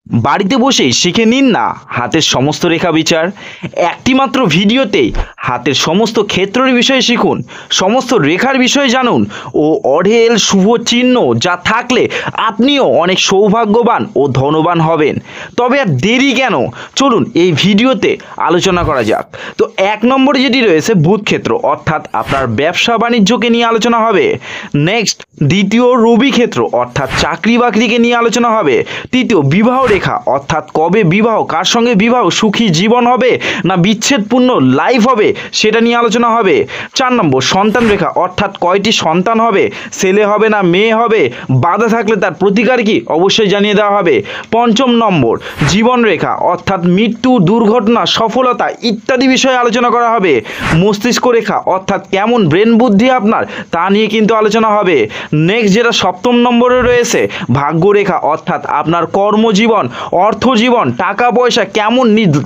বাড়িতে বসেই শিখে নিন না হাতের সমস্ত রেখা বিচার। একটি মাত্র ভিডিওতেই হাতের সমস্ত ক্ষেত্রের বিষয়ে শিখুন, সমস্ত রেখার বিষয়ে জানুন ও অঢেল শুভ চিহ্ন যা থাকলে আপনিও অনেক সৌভাগ্যবান ও ধনবান হবেন। তবে আর দেরি কেন, চলুন এই ভিডিওতে আলোচনা করা যাক। তো 1 নম্বরে যেটি রয়েছে বুধ ক্ষেত্র, অর্থাৎ আপনার ব্যবসা বাণিজ্যকে নিয়ে আলোচনা হবে। নেক্সট দ্বিতীয় রবি ক্ষেত্র, অর্থাৎ চাকরি বাকরিকে নিয়ে আলোচনা হবে। তৃতীয় বিবাহ রেখা, অর্থাৎ কবে বিবাহ, কার সঙ্গে বিবাহ, সুখী জীবন হবে না বিচ্ছেদপূর্ণ লাইফ হবে সেটা নিয়ে আলোচনা হবে। 4 নম্বর সন্তান রেখা, অর্থাৎ কয়টি সন্তান হবে, ছেলে হবে না মেয়ে হবে, বাধা থাকলে তার প্রতিকার কি অবশ্যই জানিয়ে দেওয়া হবে। 5ম নম্বর জীবন রেখা, অর্থাৎ মৃত্যু, দুর্ঘটনা, সফলতা ইত্যাদি বিষয়ে আলোচনা করা হবে। মস্তিষ্ক রেখা, অর্থাৎ কেমন ব্রেন বুদ্ধি আপনার তা নিয়ে কিন্তু আলোচনা হবে। নেক্সট যেটা 7ম নম্বরে রয়েছে ভাগ্য রেখা, অর্থাৎ আপনার কর্মজীবন, অর্থ জীবন, টাকা পয়সা কেমন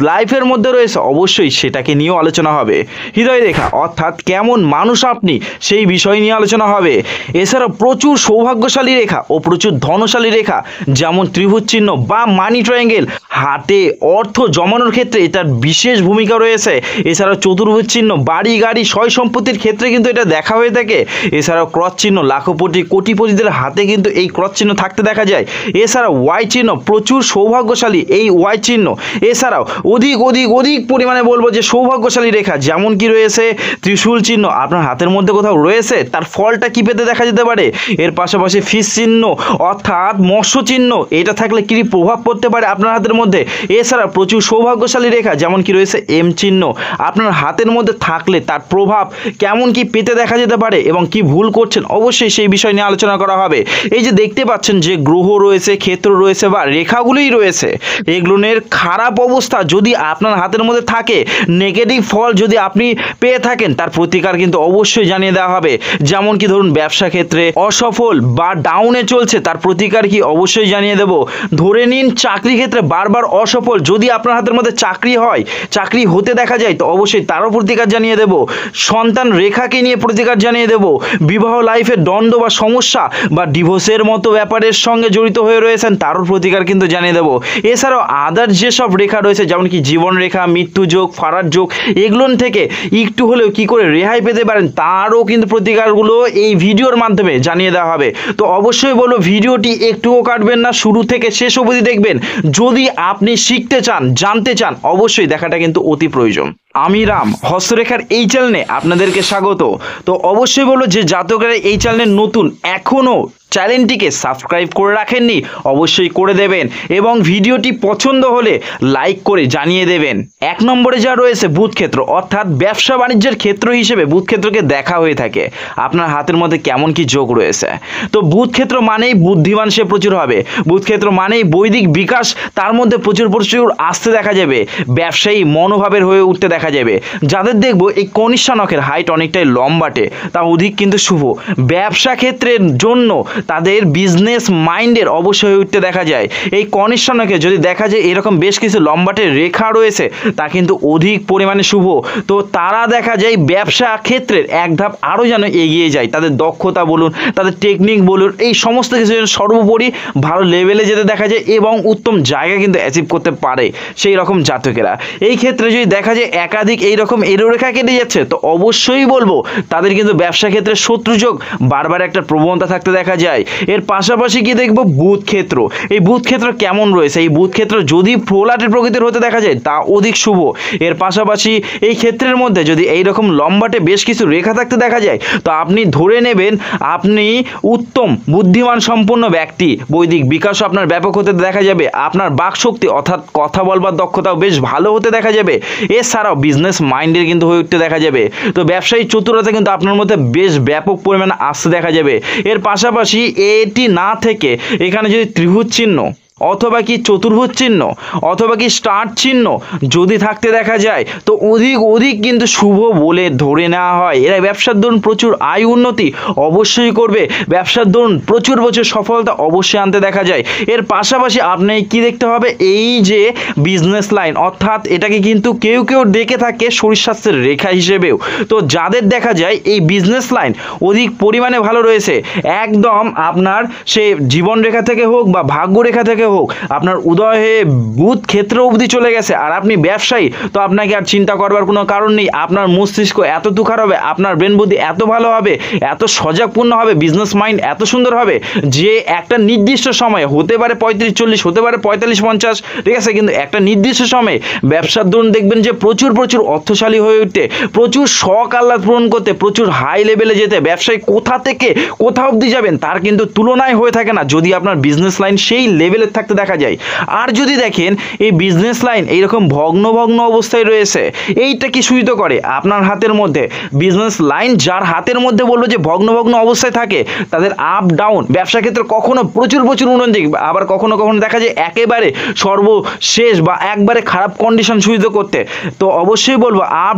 লাইফের মধ্যে রয়েছে অবশ্যই সেটাকে নিয়েও আলোচনা হবে। হৃদয় রেখা, অর্থাৎ কেমন মানুষ আপনি সেই বিষয় নিয়ে আলোচনা হবে। এছাড়াও প্রচুর সৌভাগ্যশালী রেখা ও প্রচুর ধনশালী রেখা যেমন ত্রিভুজ চিহ্ন বা মানি ট্রায়াঙ্গেল, হাতে অর্থ জমানোর ক্ষেত্রে এটার বিশেষ ভূমিকা রয়েছে। এছাড়াও চতুর্ভুজ চিহ্ন বাড়ি গাড়ি সয় সম্পত্তির ক্ষেত্রে কিন্তু এটা দেখা হয়ে থাকে। এছাড়াও ক্রস চিহ্ন লাখপতি কোটিপতিদের হাতে কিন্তু এই ক্রস চিহ্ন থাকতে দেখা যায়। এছাড়াও ওয়াই চিহ্ন প্রচুর সৌভাগ্যশালী এই ওয়াই চিহ্ন। এছাড়াও অধিক অধিক অধিক পরিমাণে বলবো যে সৌভাগ্যশালী রেখা যেমন কি রয়েছে ত্রিশূল চিহ্ন, আপনার হাতের মধ্যে কোথাও রয়েছে তার ফলটা কি পেতে দেখা যেতে পারে। এর পাশাপাশি ফিশ চিহ্ন অর্থাৎ মৎস্য চিহ্ন, এটা থাকলে কি প্রভাব পড়তে পারে আপনার হাতের মধ্যে। এছাড়া প্রচুর সৌভাগ্যশালী রেখা যেমন কি রয়েছে এম চিহ্ন, আপনার হাতের মধ্যে থাকলে তার প্রভাব কেমন কি পেতে দেখা যেতে পারে এবং কি ভুল করছেন অবশ্যই সেই বিষয় নিয়ে আলোচনা করা হবে। এই যে দেখতে পাচ্ছেন যে গ্রহ রয়েছে, ক্ষেত্র রয়েছে বা রেখাগুলোই রয়েছে, এগুলোর খারাপ অবস্থা যদি আপনার হাতের মধ্যে থাকে, নেগেটিভ ফল যদি আপনি পেয়ে থাকেন তার প্রতিকার কিন্তু অবশ্যই জানিয়ে দেওয়া হবে। যেমন কি ধরুন ব্যবসা ক্ষেত্রে অসফল বা ডাউনে চলছে তার প্রতিকার কি অবশ্যই জানিয়ে দেব। ধরে নিন চাকরি ক্ষেত্রে বারবার অসফল, যদি আপনার হাতের মধ্যে চাকরি হয়, চাকরি হতে দেখা যায় তো অবশ্যই তারও প্রতিকার জানিয়ে দেব। সন্তান রেখাকে নিয়ে প্রতিকার জানিয়ে দেব। বিবাহ লাইফে দ্বন্দ্ব বা সমস্যা বা ডিভোর্সের মতো ব্যাপারের সঙ্গে জড়িত হয়ে রয়েছেন তারও প্রতিকার কিন্তু জানিয়ে দেব। এছাড়াও আদার যেসব রেখা রয়েছে যেমন কি জীবন রেখা, মৃত্যু যোগ, ফারার যোগ, এগুলোর থেকে একটু হলেও কি করে রেহাই পেতে পারেন তারও কিন্তু প্রতিকারগুলো এই ভিডিওর মাধ্যমে জানিয়ে দেওয়া হবে। তো অবশ্যই বলো ভিডিওটি একটুও কাটবেন না, শুরু থেকে শেষ অবধি দেখবেন। যদি আপনি শিখতে চান, জানতে চান অবশ্যই দেখাটা কিন্তু অতি প্রয়োজন। আমি রাম হস্তরেখার এই চ্যানেলে আপনাদেরকে স্বাগত। তো অবশ্যই বলো যে জাতকেরা এই চ্যানেলে নতুন এখনও চ্যানেলটিকে সাবস্ক্রাইব করে রাখেননি অবশ্যই করে দেবেন এবং ভিডিওটি পছন্দ হলে লাইক করে জানিয়ে দেবেন। 1 নম্বরে যা রয়েছে বুধ ক্ষেত্র, অর্থাৎ ব্যবসা বাণিজ্যের ক্ষেত্র হিসেবে বুধ ক্ষেত্রকে দেখা হয়ে থাকে। আপনার হাতের মধ্যে কেমন কি যোগ রয়েছে, তো বুধ ক্ষেত্র মানেই বুদ্ধিমান সে প্রচুর হবে, বুধ ক্ষেত্র মানেই বৈদিক বিকাশ তার মধ্যে প্রচুর প্রচুর আসতে দেখা যাবে, ব্যবসায়ী মনোভাবের হয়ে উঠতে দেখা যাবে। যাদের দেখবো এই কনিষ্ঠা নখের হাইট অনেকটাই লম্বাটে তা অধিক কিন্তু শুভ, ব্যবসা ক্ষেত্রের জন্য তাদের বিজনেস মাইন্ডের অবশ্যই হয়ে উঠতে দেখা যায়। এই কনিষ্ঠা নখে যদি দেখা যায় এরকম বেশ কিছু লম্বাটে রেখা রয়েছে তা কিন্তু অধিক পরিমাণে শুভ। তো তারা দেখা যায় ব্যবসা ক্ষেত্রের এক ধাপ আরও যেন এগিয়ে যায়, তাদের দক্ষতা বলুন, তাদের টেকনিক বলুন, এই সমস্ত কিছু যেন সর্বোপরি ভালো লেভেলে যেতে দেখা যায় এবং উত্তম জায়গা কিন্তু অ্যাচিভ করতে পারে সেই রকম জাতকেরা। এই ক্ষেত্রে যদি দেখা যায় একাধিক এইরকম এরোরেখা কেটে যাচ্ছে তো অবশ্যই বলবো তাদের কিন্তু ব্যবসা ক্ষেত্রে শত্রুযোগ বারবার একটা প্রবণতা থাকতে দেখা যায়। এর পাশাপাশি কি দেখবো বুধ ক্ষেত্র, এই বুধ ক্ষেত্র কেমন রয়েছে, এই বুধ ক্ষেত্র যদি প্রলাটের প্রকৃতির হতে দেখা যায় তা অধিক শুভ। এর পাশাপাশি এই ক্ষেত্রের মধ্যে যদি এইরকম লম্বাটে বেশ কিছু রেখা থাকতে দেখা যায় তো আপনি ধরে নেবেন আপনি উত্তম বুদ্ধিমান সম্পন্ন ব্যক্তি, বৈদিক বিকাশ আপনার ব্যাপক হতে দেখা যাবে, আপনার বাকশক্তি অর্থাৎ কথা বলবার দক্ষতাও বেশ ভালো হতে দেখা যাবে। এছাড়াও বিজনেস মাইন্ডের কিন্তু হয়ে উঠতে দেখা যাবে। তো ব্যবসায়ী চতুরতা কিন্তু আপনার মধ্যে বেশ ব্যাপক পরিমাণে আসতে দেখা যাবে। এর পাশাপাশি এটি না থেকে এখানে যদি ত্রিভুজ চিহ্ন অথবা কি চতুর্ভুজ চিহ্ন অথবা কি স্টার চিহ্ন যদি থাকতে দেখা যায় তো অধিক অধিক কিন্তু শুভ বলে ধরে নেওয়া হয়। এরা ব্যবসার দরুন প্রচুর আয় উন্নতি অবশ্যই করবে, ব্যবসার দরুন প্রচুর প্রচুর সফলতা অবশ্যই আনতে দেখা যায়। এর পাশাপাশি আপনি কি দেখতে হবে এই যে বিজনেস লাইন, অর্থাৎ এটাকে কিন্তু কেউ কেউ ডেকে থাকে শরীর স্বাস্থ্যের রেখা হিসেবেও। তো যাদের দেখা যায় এই বিজনেস লাইন অধিক পরিমাণে ভালো রয়েছে, একদম আপনার সে জীবন রেখা থেকে হোক বা ভাগ্য রেখা থেকে হোক আপনার উদয় হয়ে বুধ ক্ষেত্র অবধি চলে গেছে আর আপনি ব্যবসায়ী, তো আপনাকে আর চিন্তা করবার কোনো কারণ নেই। আপনার মস্তিষ্ক এত তুখার হবে, আপনার ব্রেন বুদ্ধি এত ভালো হবে, এত সজাগপূর্ণ হবে, বিজনেস মাইন্ড এত সুন্দর হবে যে একটা নির্দিষ্ট সময় হতে পারে 35-40, হতে পারে 45-50, ঠিক আছে, কিন্তু একটা নির্দিষ্ট সময়ে ব্যবসার দরুন দেখবেন যে প্রচুর প্রচুর অর্থশালী হয়ে উঠতে, প্রচুর শখ আহ্লাদ পূরণ করতে, প্রচুর হাই লেভেলে যেতে, ব্যবসায় কোথা থেকে কোথা অবধি যাবেন তার কিন্তু তুলনায় হয়ে থাকে না যদি আপনার বিজনেস লাইন সেই লেভেলের থাকতে দেখা যায়। আর যদি দেখেন এই বিজনেস লাইন এইরকম ভগ্ন ভগ্ন অবস্থায় রয়েছে, এইটা কি সূচিত করে আপনার হাতের মধ্যে বিজনেস লাইন যার হাতের মধ্যে বলবো যে ভগ্ন ভগ্ন অবস্থায় থাকে তাদের আপ ডাউন ব্যবসা ক্ষেত্রে কখনো প্রচুর প্রচুর উন্নতি, আবার কখনো কখনো দেখা যায় একেবারে সর্বশেষ বা একবারে খারাপ কন্ডিশন সূচিত করতে। তো অবশ্যই বলবো আপ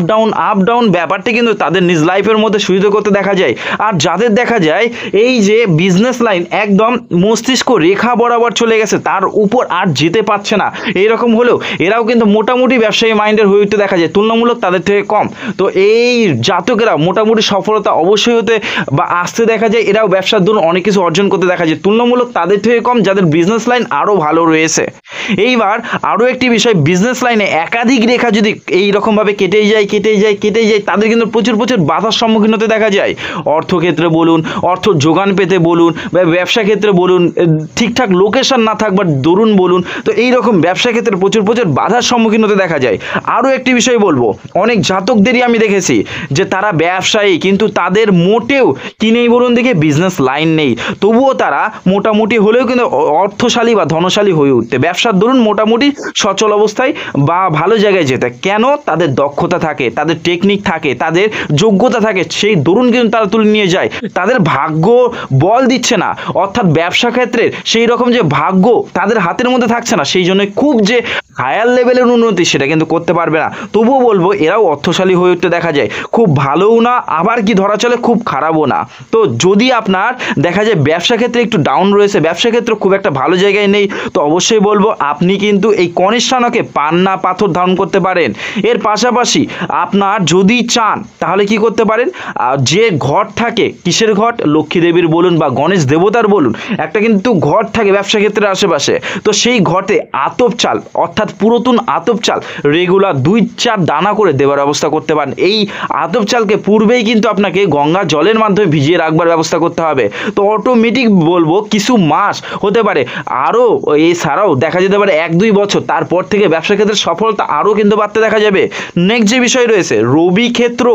ডাউন ব্যাপারটি কিন্তু তাদের নিজ লাইফের মধ্যে সূচিত করতে দেখা যায়। আর যাদের দেখা যায় এই যে বিজনেস লাইন একদম মস্তিষ্ক রেখা বরাবর চলে গেছে, তার উপর আর যেতে পারছে না, এইরকম হলেও এরাও কিন্তু মোটামুটি ব্যবসায়ী মাইন্ডের হয়ে উঠতে দেখা যায়, তুলনামূলক তাদের থেকে কম। তো এই জাতকেরা মোটামুটি সফলতা অবশ্যই হতে বা আসতে দেখা যায়, এরাও ব্যবসার দরুন অনেক কিছু অর্জন করতে দেখা যায়, তুলনামূলক তাদের থেকে কম যাদের বিজনেস লাইন আরও ভালো রয়েছে। এইবার আরও একটি বিষয়, বিজনেস লাইনে একাধিক রেখা যদি এইরকমভাবে কেটেই যায় তাদের কিন্তু প্রচুর প্রচুর বাধার সম্মুখীন হতে দেখা যায়। অর্থক্ষেত্রে বলুন, অর্থ যোগান পেতে বলুন, বা ব্যবসা ক্ষেত্রে বলুন, ঠিকঠাক লোকেশন না থাকবার দরুন বলুন, তো এইরকম ব্যবসা ক্ষেত্রে প্রচুর প্রচুর বাধার সম্মুখীন হতে দেখা যায়। আরও একটি বিষয় বলবো, অনেক জাতকদেরই আমি দেখেছি যে তারা ব্যবসায়ী কিন্তু তাদের মোটেও কি নেই বলুন দেখে বিজনেস লাইন নেই, তবুও তারা মোটামুটি হলেও কিন্তু অর্থশালী বা ধনশালী হয়ে উঠতে, ব্যবসার দরুন মোটামুটি সচল অবস্থায় বা ভালো জায়গায় যেতে, কেন তাদের দক্ষতা থাকে, তাদের টেকনিক থাকে, তাদের যোগ্যতা থাকে, সেই দরুন কিন্তু তারা তুলে নিয়ে যায়। তাদের ভাগ্য বল দিচ্ছে না, অর্থাৎ ব্যবসা ক্ষেত্রের সেই রকম যে ভাগ্য তাদের হাতের মধ্যে থাকছে না, সেই জন্য খুব যে হায়ার লেভেলের উন্নতি সেটা কিন্তু করতে পারবে না। তবুও বলবো এরাও অর্থশালী হয়ে উঠতে দেখা যায়, খুব ভালোও না আবার কি ধরা চলে খুব খারাপও না। তো যদি আপনার দেখা যায় ব্যবসা ক্ষেত্রে একটু ডাউন রয়েছে, ব্যবসা ক্ষেত্রে খুব একটা ভালো জায়গায় নেই, তো অবশ্যই বলবো আপনি কিন্তু এই কনিষ্ঠানকে পান্না পাথর ধারণ করতে পারেন। এর পাশাপাশি আপনার যদি চান তাহলে কি করতে পারেন, যে ঘট থাকে, কিসের ঘট, লক্ষ্মী দেবীর বলুন বা গণেশ দেবতার বলুন, একটা কিন্তু ঘট থাকে ব্যবসা ক্ষেত্রের আশেপাশে, তো সেই ঘটে আতপ চাল অর্থাৎ পুরাতন আতপ চাল রেগুলার 2-4 দানা করে দেওয়ার ব্যবস্থা করতে পারেন। এই আতপ চালকে পূর্বেই কিন্তু আপনাকে গঙ্গা জলের মাধ্যমে ভিজিয়ে রাখবার ব্যবস্থা করতে হবে। তো অটোমেটিক বলবো কিছু মাস হতে পারে, আরও এছাড়াও দেখা যেতে পারে 1-2 বছর, তারপর থেকে ব্যবসা ক্ষেত্রে সফলতা আরও কিন্তু বাড়তে দেখা যাবে। নেক্সট যে বিষয় রয়েছে রবি ক্ষেত্র,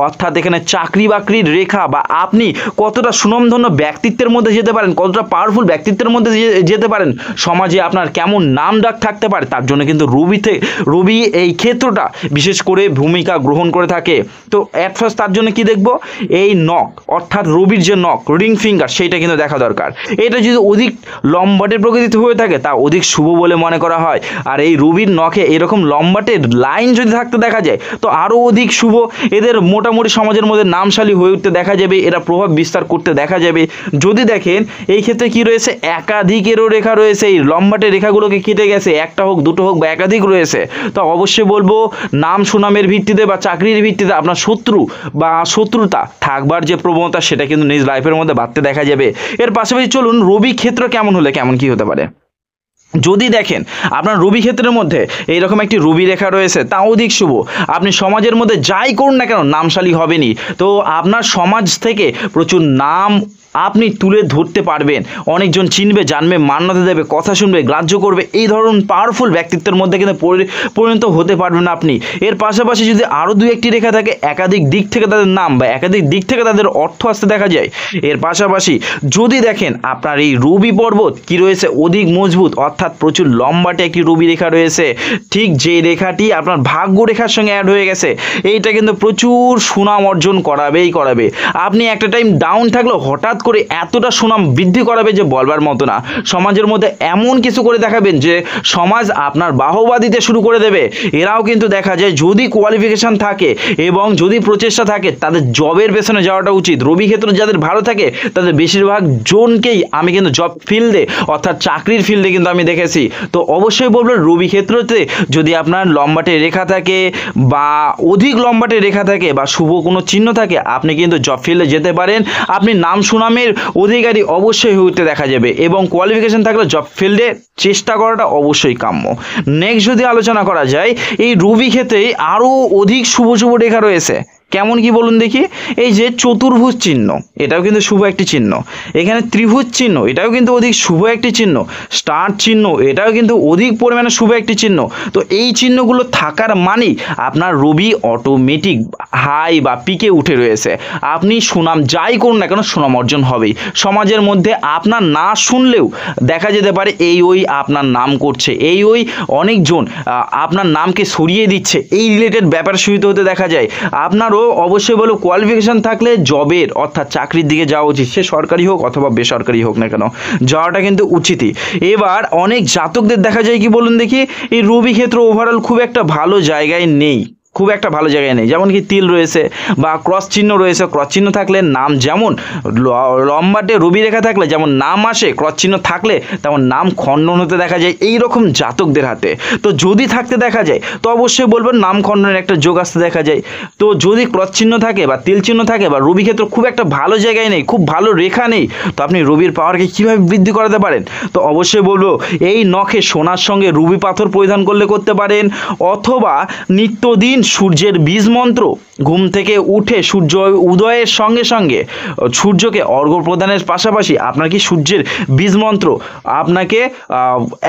অর্থাৎ এখানে চাকরি বাকরির রেখা বা আপনি কতটা সুনামধন্য ব্যক্তিত্বের মধ্যে যেতে পারেন, কতটা পাওয়ারফুল ব্যক্তিত্বের মধ্যে যেতে পারেন, সমাজে আপনার কেমন নাম ডাক থাকতে পারে, তার জন্য কিন্তু রবি এই ক্ষেত্রটা বিশেষ করে ভূমিকা গ্রহণ করে থাকে। তো অ্যাট ফার্স্ট তার জন্য কি দেখবো, এই নখ অর্থাৎ রবির যে নখ রিং ফিঙ্গার সেইটা কিন্তু দেখা দরকার। এটা যদি অধিক লম্বাটে প্রকৃতিতে হয়ে থাকে তা অধিক শুভ বলে মনে করা হয়। আর এই রবির নখে এরকম লম্বাটে লাইন যদি থাকতে দেখা যায় তো আরও অধিক শুভ, এদের মোটামুটি সমাজের মধ্যে নামশালী হয়ে উঠতে দেখা যাবে, এরা প্রভাব বিস্তার করতে দেখা যাবে। যদি দেখেন এই ক্ষেত্রে কি রয়েছে, একাধিকেরও রেখা রয়েছে, এই লম্বাটে রেখাগুলোকে কেটে গেছে, একটা হোক দুটো হোক বা একাধিক রয়েছে, তো অবশ্যই বলবো নাম সুনামের ভিত্তিতে বা চাকরির ভিত্তিতে আপনার শত্রু বা শত্রুতা থাকবার যে প্রবণতা সেটা কিন্তু নিজ লাইফের মধ্যে বাড়তে দেখা যাবে। এর পাশাপাশি চলুন রবি ক্ষেত্র কেমন হলে কেমন কি হতে পারে। যদি দেখেন আপনার রবি ক্ষেত্রের মধ্যে এইরকম একটি রবি রেখা রয়েছে তা অধিক শুভ, আপনি সমাজের মধ্যে যাই করুন না কেন নামশালী হবেনই, তো আপনার সমাজ থেকে প্রচুর নাম আপনি তুলে ধরতে পারবেন, অনেকজন চিনবে জানবে মান্যতা দেবে কথা শুনবে গ্রাহ্য করবে, এই ধরুন পাওয়ারফুল ব্যক্তিত্বের মধ্যে কিন্তু পরিণত হতে পারবেন আপনি। এর পাশাপাশি যদি আরও 2-1টি রেখা থাকে একাধিক দিক থেকে তাদের নাম বা একাধিক দিক থেকে তাদের অর্থ আসতে দেখা যায়। এর পাশাপাশি যদি দেখেন আপনার এই রবি পর্বত কি রয়েছে অধিক মজবুত, অর্থাৎ প্রচুর লম্বাটে একটি রবি রেখা রয়েছে, ঠিক যে রেখাটি আপনার ভাগ্য রেখার সঙ্গে অ্যাড হয়ে গেছে, এইটা কিন্তু প্রচুর সুনাম অর্জন করাবে। আপনি একটা টাইম ডাউন থাকলেও হঠাৎ করে এতটা সুনাম বৃদ্ধি করাবে যে বলবার মতো না, সমাজের মধ্যে এমন কিছু করে দেখাবেন যে সমাজ আপনার বাহবা দিতে শুরু করে দেবে। এরাও কিন্তু দেখা যায় যদি কোয়ালিফিকেশন থাকে এবং যদি প্রচেষ্টা থাকে তাদের জবের পেছনে যাওয়াটা উচিত। রবি ক্ষেত্র যাদের ভালো থাকে তাদের বেশিরভাগ জনকেই আমি কিন্তু জব ফিল্ডে অর্থাৎ চাকরির ফিল্ডে কিন্তু আমি দেখেছি। তো অবশ্যই বলবো রবি ক্ষেত্রতে যদি আপনার লম্বাটে রেখা থাকে বা অধিক লম্বাটে রেখা থাকে বা শুভ কোনো চিহ্ন থাকে আপনি কিন্তু জব ফিল্ডে যেতে পারেন, আপনি নাম সুনাম সুনামের অধিকারী অবশ্যই হতে দেখা যাবে এবং কোয়ালিফিকেশন থাকলে জব ফিল্ডে চেষ্টা করাটা অবশ্যই কাম্য। নেক্সট যদি আলোচনা করা যায়, এই রবি ক্ষেত্রে আরও অধিক শুভ শুভ রেখা রয়েছে। কেমন কি বলুন দেখি? এই যে চতুর্ভুজ চিহ্ন, এটাও কিন্তু শুভ একটি চিহ্ন। এখানে ত্রিভুজ চিহ্ন, এটাও কিন্তু অধিক শুভ একটি চিহ্ন। স্টার চিহ্ন, এটাও কিন্তু অধিক পরিমাণে শুভ একটি চিহ্ন। তো এই চিহ্নগুলো থাকার মানেই আপনার রবি অটোমেটিক হাই বা পিকে উঠে রয়েছে। আপনি সুনাম যাই করুন না কেন সুনাম অর্জন হবেই। সমাজের মধ্যে আপনার না শুনলেও দেখা যেতে পারে এই ওই আপনার নাম করছে, এই ওই অনেকজন আপনার নামকে সরিয়ে দিচ্ছে, এই রিলেটেড ব্যাপার শুরু হতে দেখা যায়। আপনারও অবশ্যই বলো কোয়ালিফিকেশন থাকলে জবের অর্থাৎ চাকরির দিকে যাওয়া উচিত, সে সরকারি হোক অথবা বেসরকারি হোক না কেন, যাওয়াটা কিন্তু উচিতই। এবার অনেক জাতকদের দেখা যায় কি বলুন দেখি, এই রবি ক্ষেত্র ওভারঅল খুব একটা ভালো জায়গায় নেই, খুব একটা ভালো জায়গায় নেই। যেমন কি তিল রয়েছে বা ক্রস চিহ্ন রয়েছে, ক্রস চিহ্ন থাকলে নাম যেমন লম্বাটে রবি রেখা থাকলে যেমন নাম আসে, ক্রস চিহ্ন থাকলে তেমন নাম খণ্ডন হতে দেখা যায় এই রকম জাতকদের হাতে। তো যদি থাকতে দেখা যায় তো অবশ্যই বলবেন নাম খণ্ডনের একটা যোগ আসতে দেখা যায়। তো যদি ক্রস চিহ্ন থাকে বা তিল চিহ্ন থাকে বা রবি ক্ষেত্র খুব একটা ভালো জায়গায় নেই, খুব ভালো রেখা নেই, তো আপনি রবির পাওয়ারকে কীভাবে বৃদ্ধি করাতে পারেন? তো অবশ্যই বলবো এই নখে সোনার সঙ্গে রুবি পাথর পরিধান করলে করতে পারেন, অথবা নিত্যদিন সূর্যের বীজ মন্ত্র ঘুম থেকে উঠে সূর্য উদয়ের সঙ্গে সঙ্গে সূর্যকে অর্ঘ্য প্রদানের পাশাপাশি আপনার কি সূর্যের বীজ মন্ত্র আপনাকে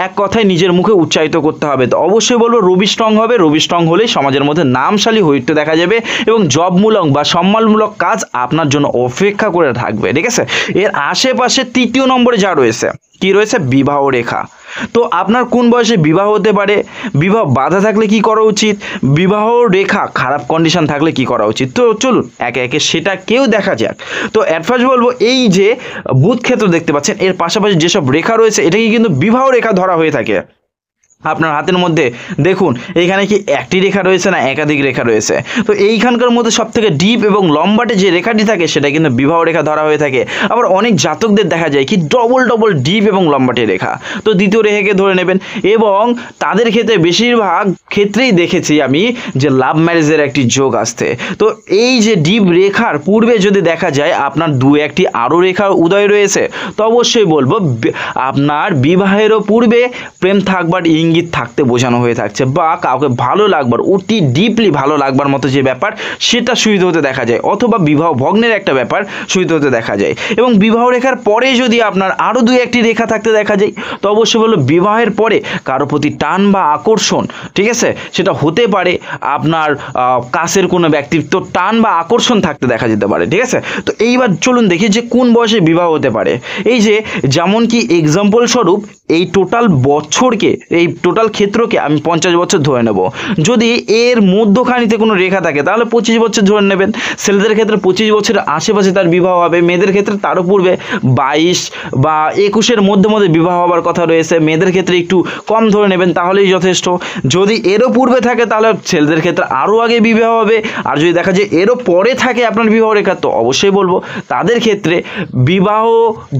এক কথায় নিজের মুখে উচ্চারিত করতে হবে। তো অবশ্যই বলবো রবি স্ট্রং হবে, রবি স্ট্রং হলেই সমাজের মধ্যে নামশালী হইতে দেখা যাবে এবং জবমূলক বা সম্মানমূলক কাজ আপনার জন্য অপেক্ষা করে থাকবে। ঠিক আছে, এর আশেপাশে তৃতীয় নম্বরে যা রয়েছে কি রয়েছে, বিবাহ রেখা। তো আপনার কোন বয়সে বিবাহ হতে পারে, বিবাহ বাধা থাকলে কি করা উচিত, বিবাহ রেখা খারাপ কন্ডিশন থাকলে কি করা উচিত, তো চলুন একে একে সেটা কেউ দেখা যাক। তো অ্যাট ফার্স্ট বলবো এই যে বুধ ক্ষেত্র দেখতে পাচ্ছেন, এর পাশাপাশি যেসব রেখা রয়েছে এটাকে কিন্তু বিবাহ রেখা ধরা হয়ে থাকে। আপনার হাতের মধ্যে দেখুন এখানে কি একটি রেখা রয়েছে না একাধিক রেখা রয়েছে, তো এইখানকার মধ্যে সব থেকে ডিপ এবং লম্বাটে যে রেখাটি থাকে সেটা কিন্তু বিবাহ রেখা ধরা হয়ে থাকে। আবার অনেক জাতকদের দেখা যায় কি ডবল ডবল ডিপ এবং লম্বাটে রেখা, তো দ্বিতীয় রেখাকে ধরে নেবেন। এবং তাদের ক্ষেত্রে বেশিরভাগ ক্ষেত্রেই দেখেছি আমি যে লাভ ম্যারেজের একটি যোগ আসতে। তো এই যে ডিপ রেখার পূর্বে যদি দেখা যায় আপনার দু একটি আরও রেখার উদয় রয়েছে, তো অবশ্যই বলবো আপনার বিবাহেরও পূর্বে প্রেম থাকবার ইঙ্গিত থাকতে বোঝানো হয়ে থাকছে, বা কাউকে ভালো লাগবার অতি ডিপলি ভালো লাগবার মতো যে ব্যাপার সেটা সুবিধা হতে দেখা যায়, অথবা বিবাহ ভগ্নের একটা ব্যাপার সুবিধা হতে দেখা যায়। এবং বিবাহ রেখার পরে যদি আপনার আরও দুই একটি রেখা থাকতে দেখা যায়, তো অবশ্যই বলবো বিবাহের পরে কারো প্রতি টান বা আকর্ষণ, ঠিক আছে, সেটা হতে পারে আপনার কাছের কোনো ব্যক্তিত্ব টান বা আকর্ষণ থাকতে দেখা যেতে পারে। ঠিক আছে, তো এইবার চলুন দেখি যে কোন বয়সে বিবাহ হতে পারে। এই যে যেমন কি এক্সাম্পল স্বরূপ এই টোটাল বছরকে, এই টোটাল ক্ষেত্রকে আমি 50 বছর ধরে নেব। যদি এর মধ্যখানিতে কোনো রেখা থাকে তাহলে 25 বছর ধরে নেবেন। ছেলেদের ক্ষেত্রে 25 বছরের আশেপাশে তার বিবাহ হবে, মেয়েদের ক্ষেত্রে তারও পূর্বে 22 বা 21-এর মধ্যে মধ্যে বিবাহ হওয়ার কথা রয়েছে। মেয়েদের ক্ষেত্রে একটু কম ধরে নেবেন তাহলেই যথেষ্ট। যদি এরও পূর্বে থাকে তাহলে ছেলেদের ক্ষেত্রে আরও আগে বিবাহ হবে, আর যদি দেখা যায় এরও পরে থাকে আপনার বিবাহ রেখা, তো অবশ্যই বলবো তাদের ক্ষেত্রে বিবাহ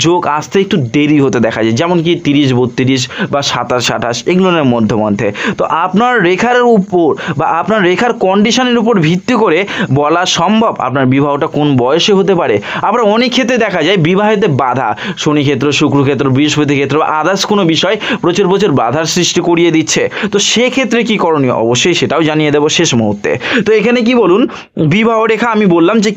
যোগ আসতে একটু দেরি হতে দেখা যায়, যেমন কি 30-32 বা 27-28 এগুলোর মধ্যে। তো আপনার রেখার উপর বা আপনার রেখার কন্ডিশনের উপর ভিত্তি করে বলা সম্ভব আপনার বিবাহটা কোন বয়সে হতে পারে। আবার অনেক ক্ষেত্রে দেখা যায় বিবাহেতে বাধা, শনি ক্ষেত্র, শুক্র ক্ষেত্র, বৃহস্পতি ক্ষেত্র, আদার্স কোনো বিষয় প্রচুর বাধার সৃষ্টি করিয়ে দিচ্ছে। তো সেক্ষেত্রে কি করণীয় অবশ্যই সেটাও জানিয়ে দেবো শেষ মুহূর্তে। তো এখানে কি বলুন, বিবাহ রেখা আমি বললাম যে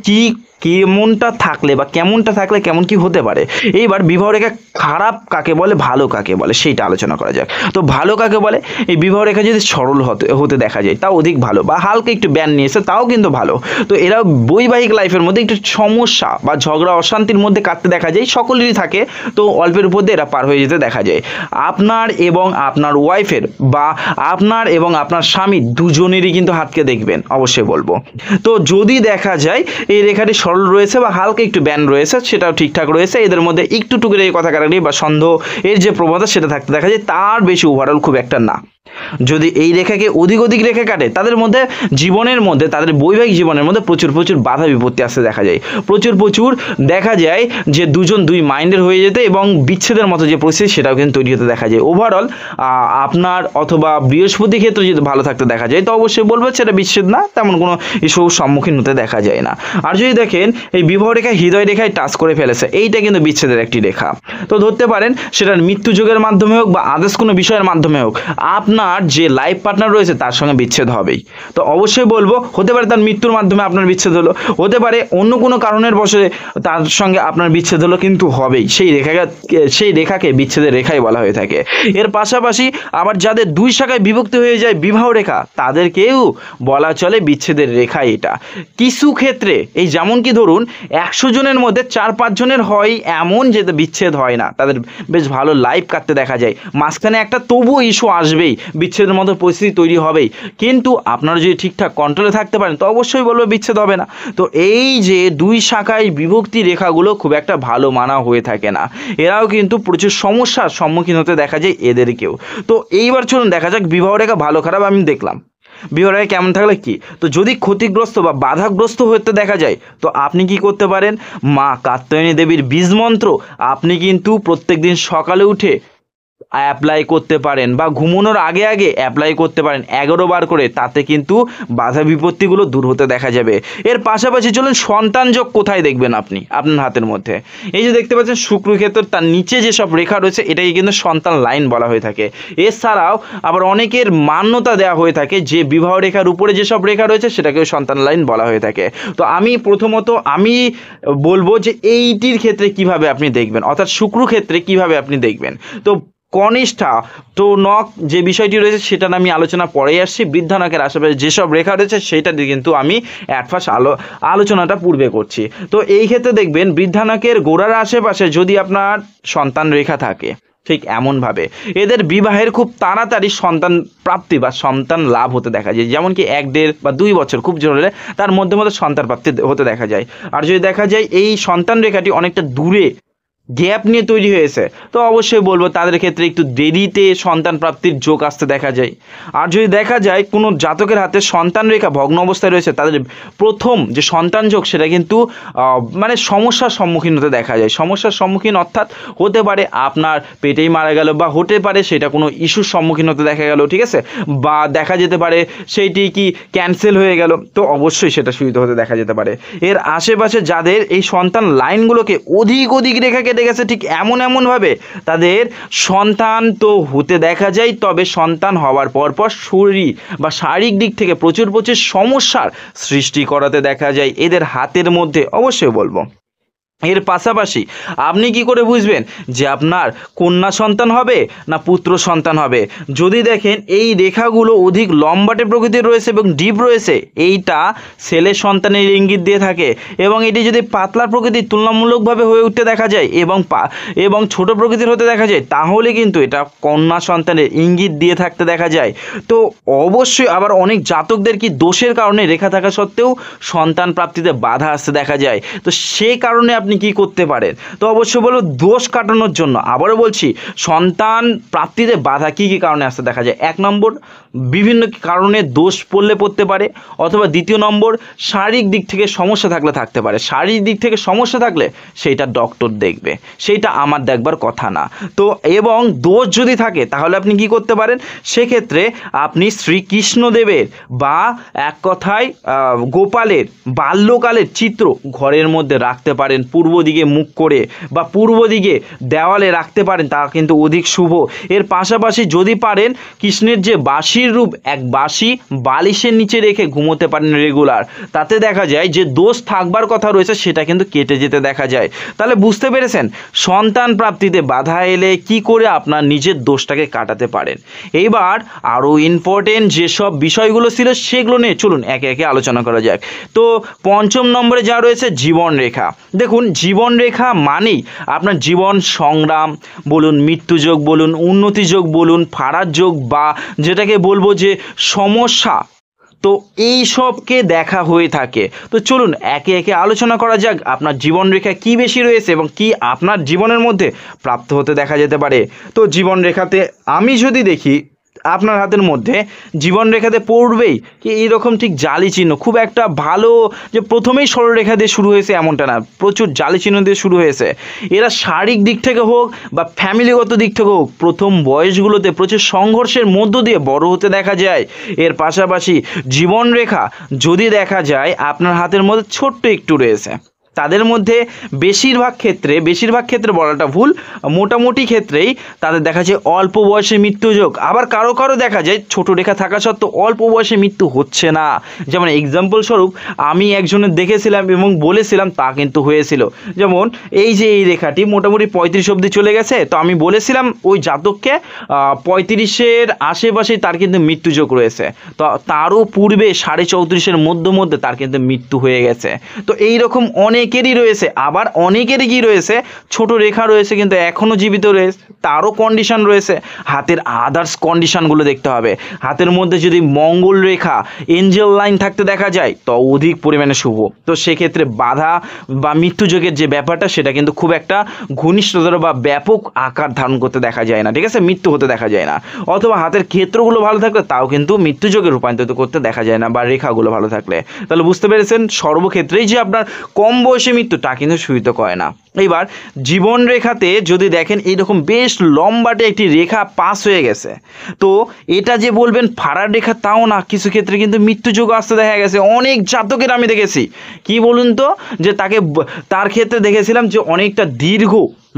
কেমনটা থাকলে বা কেমনটা থাকলে কেমন কি হতে পারে। এইবার বিবাহ রেখা খারাপ কাকে বলে, ভালো কাকে বলে সেইটা আলোচনা করা যাক। তো ভালো কাকে বলে, এই বিবাহ রেখা যদি সরল হতে দেখা যায় তাও অধিক ভালো, বা হালকা একটু ব্যান নিয়েছে তাও কিন্তু ভালো। তো এরা বৈবাহিক লাইফের মধ্যে একটু সমস্যা বা ঝগড়া অশান্তির মধ্যে কাটতে দেখা যায়, সকলেরই থাকে, তো অল্পের উপর দিয়ে এরা পার হয়ে যেতে দেখা যায়। আপনার এবং আপনার ওয়াইফের বা আপনার এবং আপনার স্বামী দুজনেরই কিন্তু হাতকে দেখবেন অবশ্যই বলবো। তো যদি দেখা যায় এই রেখাটি সরল রয়েছে বা হালকা একটু ব্যান রয়েছে সেটাও ঠিকঠাক রয়েছে, এদের মধ্যে একটু টুকুরে কথা কাটাকাটি বা সন্দেহ এর যে প্রবণতা সেটা থাকতে দেখা যায়, তার বেশি ওভারঅল খুব একটা না। যদি এই রেখাকে অধিক রেখে কাটে তাদের মধ্যে জীবনের মধ্যে তাদের বৈবাহিক জীবনের মধ্যে প্রচুর বাধা বিপত্তি আসতে দেখা যায়, প্রচুর দেখা যায় যে দুই মাইন্ডের হয়ে যেতে এবং বিচ্ছেদের মতো যে পরিস্থিতি সেটাও কিন্তু তৈরি হতে দেখা যায়। ওভারঅল আপনার অথবা বৃহস্পতি ক্ষেত্রে যদি ভালো থাকতে দেখা যায় তো অবশ্যই বলবো সেটা বিচ্ছেদ না, তেমন কোনো ইস্যুর সম্মুখীন হতে দেখা যায় না। আর যদি দেখেন এই বিবাহ রেখা হৃদয় রেখায় টাচ করে ফেলেছে, এইটা কিন্তু বিচ্ছেদের একটি রেখা। তো ধরতে পারেন সেটার মৃত্যু যোগের মাধ্যমে হোক বা আদার্স কোনো বিষয়ের মাধ্যমে হোক আপনার যে লাইফ পার্টনার রয়েছে তার সঙ্গে বিচ্ছেদ হবেই। তো অবশ্যই বলবো হতে পারে তার মৃত্যুর মাধ্যমে আপনার বিচ্ছেদ হলো, হতে পারে অন্য কোনো কারণের বশে তার সঙ্গে আপনার বিচ্ছেদ হলো, কিন্তু হবেই। সেই রেখাকে বিচ্ছেদের রেখাই বলা হয়ে থাকে। এর পাশাপাশি আবার যাদের দুই শাখায় বিভক্তি হয়ে যায় বিবাহ রেখা তাদেরকেও বলা চলে বিচ্ছেদের রেখা। এটা কিছু ক্ষেত্রে এই যেমন কি ধরুন 100 জনের মধ্যে 4-5 জনের হয় এমন যে বিচ্ছেদ হয় না, তাদের বেশ ভালো লাইফ কাটতে দেখা যায়, মাঝখানে একটা তবুও ইস্যু আসবেই, বিচ্ছেদের মতো পরিস্থিতি তৈরি হবেই, কিন্তু আপনারা যদি ঠিকঠাক কন্ট্রোলে থাকতে পারেন তো অবশ্যই বলবো বিচ্ছেদ হবে না। তো এই যে দুই শাখায় বিভক্তি রেখাগুলো খুব একটা ভালো মানা হয়ে থাকে না, এরাও কিন্তু প্রচুর সমস্যার সম্মুখীন হতে দেখা যায় এদেরকেও। তো এইবার চলুন দেখা যাক বিবাহ রেখা ভালো খারাপ আমি দেখলাম, বিবাহ রেখা কেমন থাকলে কি। তো যদি ক্ষতিগ্রস্ত বা বাধাগ্রস্ত হতে দেখা যায় তো আপনি কি করতে পারেন, মা কাত্যায়নী দেবীর বীজ মন্ত্র আপনি কিন্তু প্রত্যেকদিন সকালে উঠে অ্যাপ্লাই করতে পারেন বা ঘুমানোর আগে অ্যাপ্লাই করতে পারেন 11 বার করে, তাতে কিন্তু বাধা বিপত্তিগুলো দূর হতে দেখা যাবে। এর পাশাপাশি চলুন সন্তান যোগ কোথায় দেখবেন আপনি আপনার হাতের মধ্যে, এই যে দেখতে পাচ্ছেন শুক্র ক্ষেত্র তার নিচে যেসব রেখা রয়েছে এটাকে কিন্তু সন্তান লাইন বলা হয়ে থাকে। এছাড়াও আবার অনেকের মান্যতা দেওয়া হয়ে থাকে যে বিবাহ রেখার উপরে যেসব রেখা রয়েছে সেটাকেও সন্তান লাইন বলা হয়ে থাকে। তো আমি প্রথমত বলবো যে এইটির ক্ষেত্রে কিভাবে আপনি দেখবেন, অর্থাৎ শুক্র ক্ষেত্রে কিভাবে আপনি দেখবেন। তো কনিষ্ঠা তো নখ যে বিষয়টি রয়েছে সেটা আমি আলোচনা পরেই আসছি, বৃদ্ধা নখের আশেপাশে যেসব রেখা রয়েছে সেটা দিয়ে কিন্তু আমি অ্যাডভান্স আলোচনাটা পূর্বে করছি। তো এই ক্ষেত্রে দেখবেন বৃদ্ধা নখের গোড়ার আশেপাশে যদি আপনার সন্তান রেখা থাকে ঠিক এমনভাবে এদের বিবাহের খুব তাড়াতাড়ি সন্তান প্রাপ্তি বা সন্তান লাভ হতে দেখা যায়, যেমন কি 1-1.5 বা 2 বছর খুব জোর হলে তার মধ্যে সন্তান প্রাপ্তি হতে দেখা যায়। আর যদি দেখা যায় এই সন্তান রেখাটি অনেকটা দূরে গ্যাপ নিয়ে তৈরি হয়েছে তো অবশ্যই বলবো তাদের ক্ষেত্রে একটু দেরিতে সন্তান প্রাপ্তির যোগ আসতে দেখা যায়। আর যদি দেখা যায় কোনো জাতকের হাতে সন্তান রেখা ভগ্ন অবস্থায় রয়েছে তাদের প্রথম যে সন্তান যোগ সেটা কিন্তু মানে সমস্যার সম্মুখীন হতে দেখা যায়। সমস্যার সম্মুখীন অর্থাৎ হতে পারে আপনার পেটেই মারা গেল বা হতে পারে সেটা কোনো ইস্যুর সম্মুখীন হতে দেখা গেল, ঠিক আছে, বা দেখা যেতে পারে সেইটি কি ক্যান্সেল হয়ে গেল, তো অবশ্যই সেটা সুবিধা হতে দেখা যেতে পারে। এর আশেপাশে যাদের এই সন্তান লাইনগুলোকে অধিক রেখা কেটে গেছে ঠিক এমনভাবে তাদের সন্তান তো হতে দেখা যায়, তবে সন্তান হওয়ার পর শরীর বা শারীরিক দিক থেকে প্রচুর সমস্যার সৃষ্টি করাতে দেখা যায় এদের হাতের মধ্যে, অবশ্যই বলবো। এর পাশাপাশি আপনি কি করে বুঝবেন যে আপনার কন্যা সন্তান হবে না পুত্র সন্তান হবে, যদি দেখেন এই রেখাগুলো অধিক লম্বাটে প্রকৃতির রয়েছে এবং ডিপ রয়েছে এইটা ছেলে সন্তানের ইঙ্গিত দিয়ে থাকে, এবং এটি যদি পাতলা প্রকৃতির তুলনামূলকভাবে হয়ে উঠতে দেখা যায় এবং ছোট প্রকৃতির হতে দেখা যায় তাহলে কিন্তু এটা কন্যা সন্তানের ইঙ্গিত দিয়ে থাকতে দেখা যায়। তো অবশ্যই আবার অনেক জাতকদের কি দোষের কারণে রেখা থাকা সত্ত্বেও সন্তান প্রাপ্তিতে বাধা আসতে দেখা যায়, তো সেই কারণে আপনি কি করতে পারেন, তো অবশ্যই বলবো দোষ কাটানোর জন্য আবারও বলছি সন্তান প্রাপ্তিতে বাধা কি কারণে আসতে দেখা যায়। 1 নম্বর বিভিন্ন কারণে দোষ পড়তে পারে, অথবা 2 নম্বর শারীরিক দিক থেকে সমস্যা থাকতে পারে। শারীরিক দিক থেকে সমস্যা থাকলে সেইটা ডক্টর দেখবে, সেইটা আমার দেখবার কথা না। তো এবং দোষ যদি থাকে তাহলে আপনি কি করতে পারেন, সেক্ষেত্রে আপনি শ্রীকৃষ্ণদেবের বা এক কথায় গোপালের বাল্যকালের চিত্র ঘরের মধ্যে রাখতে পারেন, পূর্ব দিকে মুখ করে বা পূর্ব দিকে দেওয়ালে রাখতে পারেন, তা কিন্তু অধিক শুভ। এর পাশাপাশি যদি পারেন কৃষ্ণের যে বাঁশির রূপ এক বাঁশি বালিশের নিচে রেখে ঘুমোতে পারেন রেগুলার, তাতে দেখা যায় যে দোষ থাকবার কথা রয়েছে সেটা কিন্তু কেটে যেতে দেখা যায়। তাহলে বুঝতে পেরেছেন সন্তান প্রাপ্তিতে বাধা এলে কি করে আপনার নিজের দোষটাকে কাটাতে পারেন। এইবার আরও ইম্পর্টেন্ট যেসব বিষয়গুলো ছিল সেগুলো নিয়ে চলুন একে একে আলোচনা করা যাক। তো 5ম নম্বরে যা রয়েছে জীবন রেখা। দেখুন জীবন রেখা মানেই আপনার জীবন সংগ্রাম বলুন, মৃত্যুযোগ বলুন, উন্নতি যোগ বলুন, ফারার যোগ বা যেটাকে বলবো যে সমস্যা, তো এই সবকে দেখা হয়ে থাকে। তো চলুন একে একে আলোচনা করা যাক আপনার জীবন রেখা কি বেশি রয়েছে এবং কি আপনার জীবনের মধ্যে প্রাপ্ত হতে দেখা যেতে পারে। তো জীবন রেখাতে আমি যদি দেখি আপনার হাতের মধ্যে জীবন রেখাতে পড়বেই কি এইরকম ঠিক জালি চিহ্ন, খুব একটা ভালো যে প্রথমেই সরলরেখা দিয়ে শুরু হয়েছে এমনটা না, প্রচুর জালি চিহ্ন দিয়ে শুরু হয়েছে। এরা শারীরিক দিক থেকে হোক বা ফ্যামিলিগত দিক থেকে হোক প্রথম বয়সগুলোতে প্রচুর সংঘর্ষের মধ্য দিয়ে বড় হতে দেখা যায়। এর পাশাপাশি জীবন রেখা যদি দেখা যায় আপনার হাতের মধ্যে ছোট্ট একটু রয়েছে, তাদের মধ্যে বেশিরভাগ ক্ষেত্রে বলাটা ভুল, মোটামুটি ক্ষেত্রেই তাদের দেখা যায় অল্প বয়সে মৃত্যুযোগ। আবার কারো কারো দেখা যায় ছোট রেখা থাকা সত্ত্বেও অল্প বয়সে মৃত্যু হচ্ছে না। যেমন এক্সাম্পল স্বরূপ আমি একজনের দেখেছিলাম এবং বলেছিলাম তা কিন্তু হয়েছিল। যেমন এই যে এই রেখাটি মোটামুটি 35 অবধি চলে গেছে, তো আমি বলেছিলাম ওই জাতককে 35-এর আশেপাশেই তার কিন্তু মৃত্যুযোগ রয়েছে, তো তারও পূর্বে 34.5-এর মধ্যে তার কিন্তু মৃত্যু হয়ে গেছে। তো এইরকম অনেকেরই রয়েছে। আবার অনেকেরই কি রয়েছে, ছোট রেখা রয়েছে কিন্তু এখনও জীবিত রয়েছে, তারও কন্ডিশন রয়েছে। হাতের আদার্স কন্ডিশনগুলো দেখতে হবে। হাতের মধ্যে যদি মঙ্গল রেখা এঞ্জেল লাইন থাকতে দেখা যায় তো অধিক পরিমাণে শুভ। তো সেক্ষেত্রে বাধা বা মৃত্যুযোগের যে ব্যাপারটা সেটা কিন্তু খুব একটা ঘনিষ্ঠতর বা ব্যাপক আকার ধারণ করতে দেখা যায় না, ঠিক আছে, মৃত্যু হতে দেখা যায় না। অথবা হাতের ক্ষেত্রগুলো ভালো থাকলে তাও কিন্তু মৃত্যুযোগে রূপান্তরিত করতে দেখা যায় না, বা রেখাগুলো ভালো থাকলে। তাহলে বুঝতে পেরেছেন সর্বক্ষেত্রেই যে আপনার কম বয়সে মৃত্যু তা কিন্তু সুবিধা করে না। এইবার জীবন রেখাতে যদি দেখেন এইরকম বেশ লম্বাটে একটি রেখা পাস হয়ে গেছে, তো এটা যে বলবেন ফাড়ার রেখা তাও না, কিছু ক্ষেত্রে কিন্তু মৃত্যুযোগ আসতে দেখা গেছে। অনেক জাতকের আমি দেখেছি কি বলুন তো, যে তার ক্ষেত্রে দেখেছিলাম যে অনেকটা দীর্ঘ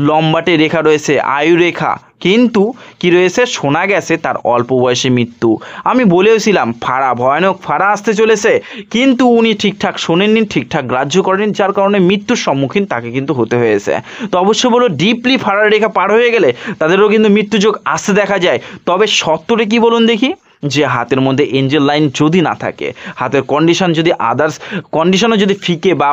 লম্বাটে রেখা রয়েছে, আয়ু রেখা, কিন্তু কি রয়েছে শোনা গেছে তার অল্প বয়সে মৃত্যু। আমি বলেওছিলাম ভয়ানক ফাড়া আসতে চলেছে, কিন্তু উনি ঠিকঠাক শোনেননি, ঠিকঠাক গ্রাহ্য করেননি, যার কারণে মৃত্যুর সম্মুখীন তাকে কিন্তু হতে হয়েছে। তো অবশ্যই বলো ডিপলি ফাড়ার রেখা পার হয়ে গেলে তাদেরও কিন্তু মৃত্যুযোগ আসতে দেখা যায়। তবে সত্তরে কি বলুন দেখি, যে হাতের মধ্যে এঞ্জেল লাইন যদি না থাকে, হাতের কন্ডিশন যদি আদার্স কন্ডিশনও যদি ফিকে বা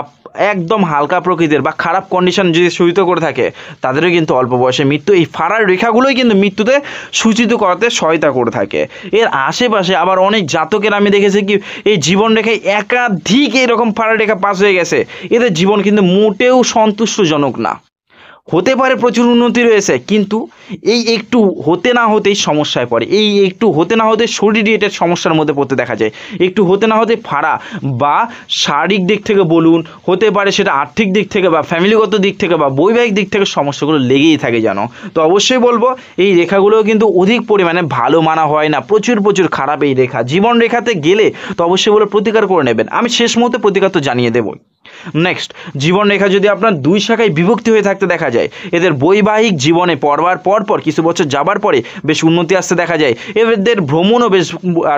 একদম হালকা প্রকৃতির বা খারাপ কন্ডিশন যদি সূচিত করে থাকে, তাদেরও কিন্তু অল্প বয়সে মৃত্যু। এই ফাড়ার রেখাগুলোই কিন্তু মৃত্যুতে সূচিত করাতে সহায়তা করে থাকে। এর আশেপাশে আবার অনেক জাতকের আমি দেখেছি কি এই জীবন রেখায় একাধিক এরকম ফাড়ার রেখা পাস হয়ে গেছে, এদের জীবন কিন্তু মোটেও সন্তুষ্টজনক না। হতে পারে প্রচুর উন্নতি রয়েছে, কিন্তু এই একটু হতে না হতেই সমস্যায় পড়ে, এই একটু হতে না হতে শরীর রিলেটেড সমস্যার মধ্যে পড়তে দেখা যায়। একটু হতে না হতে ফাড়া বা শারীরিক দিক থেকে বলুন, হতে পারে সেটা আর্থিক দিক থেকে বা ফ্যামিলিগত দিক থেকে বা বৈবাহিক দিক থেকে সমস্যাগুলো লেগেই থাকে জানো। তো অবশ্যই বলবো এই রেখাগুলোও কিন্তু অধিক পরিমাণে ভালো মানা হয় না, প্রচুর খারাপ এই রেখা। জীবন রেখাতে গেলে তো অবশ্যই বলে প্রতিকার করে নেবেন, আমি শেষ মুহূর্তে প্রতিকার তো জানিয়ে দেবো। নেক্সট, জীবন রেখা যদি আপনার দুই শাখায় বিভক্তি হয়ে থাকতে দেখা যায়, এদের বৈবাহিক জীবনে পড়বার পর কিছু বছর যাবার পরে বেশ উন্নতি আসতে দেখা যায়। এদের ভ্রমণও বেশ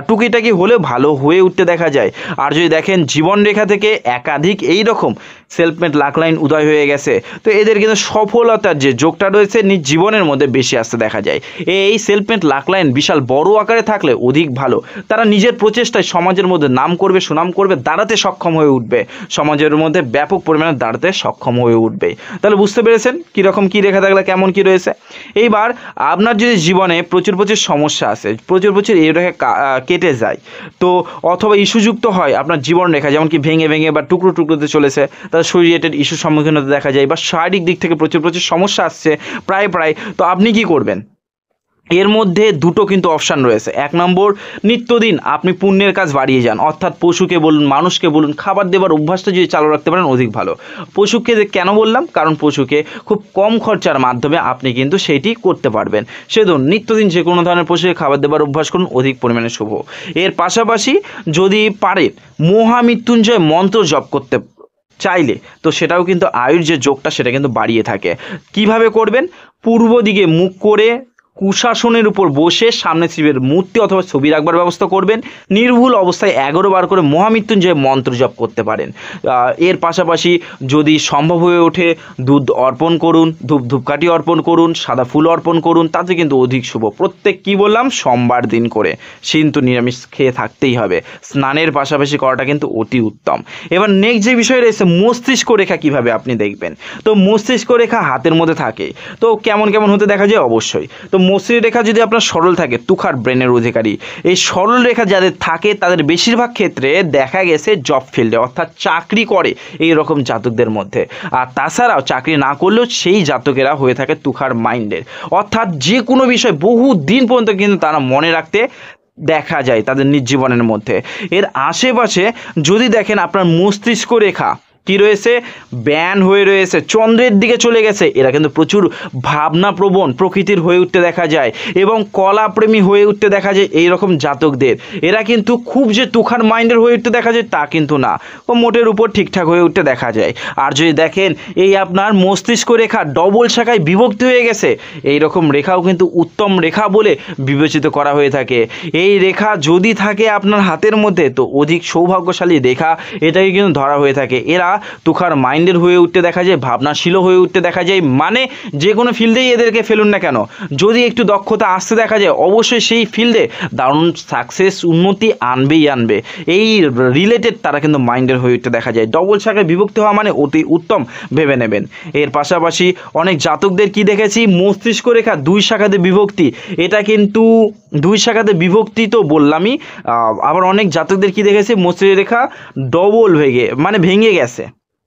টুকিটাকি হলেও ভালো হয়ে উঠতে দেখা যায়। আর যদি দেখেন জীবন রেখা থেকে একাধিক এই রকম সেলফমেড লাক লাইন উদয় হয়ে গেছে, তো এদের কিন্তু সফলতার যে যোগটা রয়েছে নিজ জীবনের মধ্যে বেশি আসতে দেখা যায়। এই সেলফমেড লাক লাইন বিশাল বড় আকারে থাকলে অধিক ভালো। তারা নিজের প্রচেষ্টায় সমাজের মধ্যে নাম করবে, সুনাম করবে, দাঁড়াতে সক্ষম হয়ে উঠবে, সমাজের মধ্যে ব্যাপক পরিমাণে দাঁড়াতে সক্ষম হয়ে উঠবে। তাহলে বুঝতে পেরেছেন কীরকম কী রেখা থাকলে কেমন কী রয়েছে। এইবার আপনার যদি জীবনে প্রচুর সমস্যা আছে, প্রচুর এই রেখা কেটে যায়, তো অথবা ইস্যুযুক্ত হয় আপনার জীবন রেখা, যেমন কি ভেঙে বা টুকরোতে চলেছে, তাদের শরীর রিলেটেড ইস্যুর সম্মুখীন হতে দেখা যায়, বা শারীরিক দিক থেকে প্রচুর সমস্যা আসছে প্রায়, তো আপনি কি করবেন? এর মধ্যে দুটো কিন্তু অপশান রয়েছে। এক নম্বর, নিত্যদিন আপনি পুণ্যের কাজ বাড়িয়ে যান, অর্থাৎ পশুকে বলুন, মানুষকে বলুন, খাবার দেবার অভ্যাসটা যদি চালু রাখতে পারেন অধিক ভালো। পশুকে কেন বললাম, কারণ পশুকে খুব কম খরচার মাধ্যমে আপনি কিন্তু সেইটি করতে পারবেন। সেজন্য নিত্যদিন যে কোনো ধরনের পশুকে খাবার দেবার অভ্যাস করুন, অধিক পরিমাণে শুভ। এর পাশাপাশি যদি পারেন মহামৃত্যুঞ্জয় মন্ত্র জপ করতে চাইলে তো সেটাও কিন্তু আয়ুর যে যোগটা সেটা কিন্তু বাড়িয়ে থাকে। কিভাবে করবেন? পূর্ব দিকে মুখ করে কুশাসনের উপর বসে সামনে শিবের মূর্তি অথবা ছবি রাখবার ব্যবস্থা করবেন। নির্ভুল অবস্থায় 11 বার করে মহামৃত্যুঞ্জয় মন্ত্র জপ করতে পারেন। এর পাশাপাশি যদি সম্ভব হয়ে ওঠে দুধ অর্পণ করুন, ধূপকাঠি অর্পণ করুন, সাদা ফুল অর্পণ করুন, তাতে কিন্তু অধিক শুভ। প্রত্যেক কি বললাম সোমবার দিন করে, কিন্তু নিরামিষ খেয়ে থাকতেই হবে। স্নানের পাশাপাশি করাটা কিন্তু অতি উত্তম। এবার নেক্সট যে বিষয় রয়েছে মস্তিষ্ক রেখা কিভাবে আপনি দেখবেন। তো মস্তিষ্ক রেখা হাতের মধ্যে থাকে, তো কেমন হতে দেখা যায় অবশ্যই। তো মসৃণ রেখা যদি আপনার সরল থাকে, তুখার ব্রেনের অধিকারী। এই সরল রেখা যাদের থাকে তাদের বেশিরভাগ ক্ষেত্রে দেখা গেছে জব ফিল্ডে, অর্থাৎ চাকরি করে এই রকম জাতকদের মধ্যে। আর তাছাড়াও চাকরি না করলেও সেই জাতকেরা হয়ে থাকে তুখার মাইন্ডের, অর্থাৎ যে কোনো বিষয় বহু দিন পর্যন্ত কিন্তু তারা মনে রাখতে দেখা যায় তাদের নিজ জীবনের মধ্যে। এর আশেপাশে যদি দেখেন আপনার মস্তিষ্ক রেখা কি রয়েছে, ব্যান হয়ে রয়েছে, চন্দ্রের দিকে চলে গেছে, এরা কিন্তু প্রচুর ভাবনাপ্রবণ প্রকৃতির হয়ে উঠতে দেখা যায় এবং কলাপ্রেমী হয়ে উঠতে দেখা যায় এই রকম জাতকদের। এরা কিন্তু খুব যে তুখার মাইন্ডের হয়ে উঠতে দেখা যায় তা কিন্তু না, ও মোটের উপর ঠিকঠাক হয়ে উঠতে দেখা যায়। আর যদি দেখেন এই আপনার মস্তিষ্ক রেখা ডবল শাখায় বিভক্তি হয়ে গেছে, এই রকম রেখাও কিন্তু উত্তম রেখা বলে বিবেচিত করা হয়ে থাকে। এই রেখা যদি থাকে আপনার হাতের মধ্যে তো অধিক সৌভাগ্যশালী রেখা এটাকে কিন্তু ধরা হয়ে থাকে। এরা তুখার মাইন্ডের হয়ে উঠতে দেখা যায়, ভাবনাশীল হয়ে উঠতে দেখা যায়, মানে যে কোনো ফিল্ডেই এদেরকে ফেলুন না কেন, যদি একটু দক্ষতা আসতে দেখা যায় অবশ্যই সেই ফিল্ডে দারুণ সাকসেস উন্নতি আনবেই আনবে। এই রিলেটেড তারা কিন্তু মাইন্ডের হয়ে উঠতে দেখা যায়। ডবল শাখায় বিভক্তি হওয়া মানে অতি উত্তম ভেবে নেবেন। এর পাশাপাশি অনেক জাতকদের কি দেখেছি, মস্তিষ্ক রেখা দুই শাখাতে বিভক্তি, এটা কিন্তু দুই শাখাতে বিভক্তি তো বললামই, আবার অনেক জাতকদের কি দেখেছি মস্তিষ্ক রেখা ডবল ভেঙে গেছে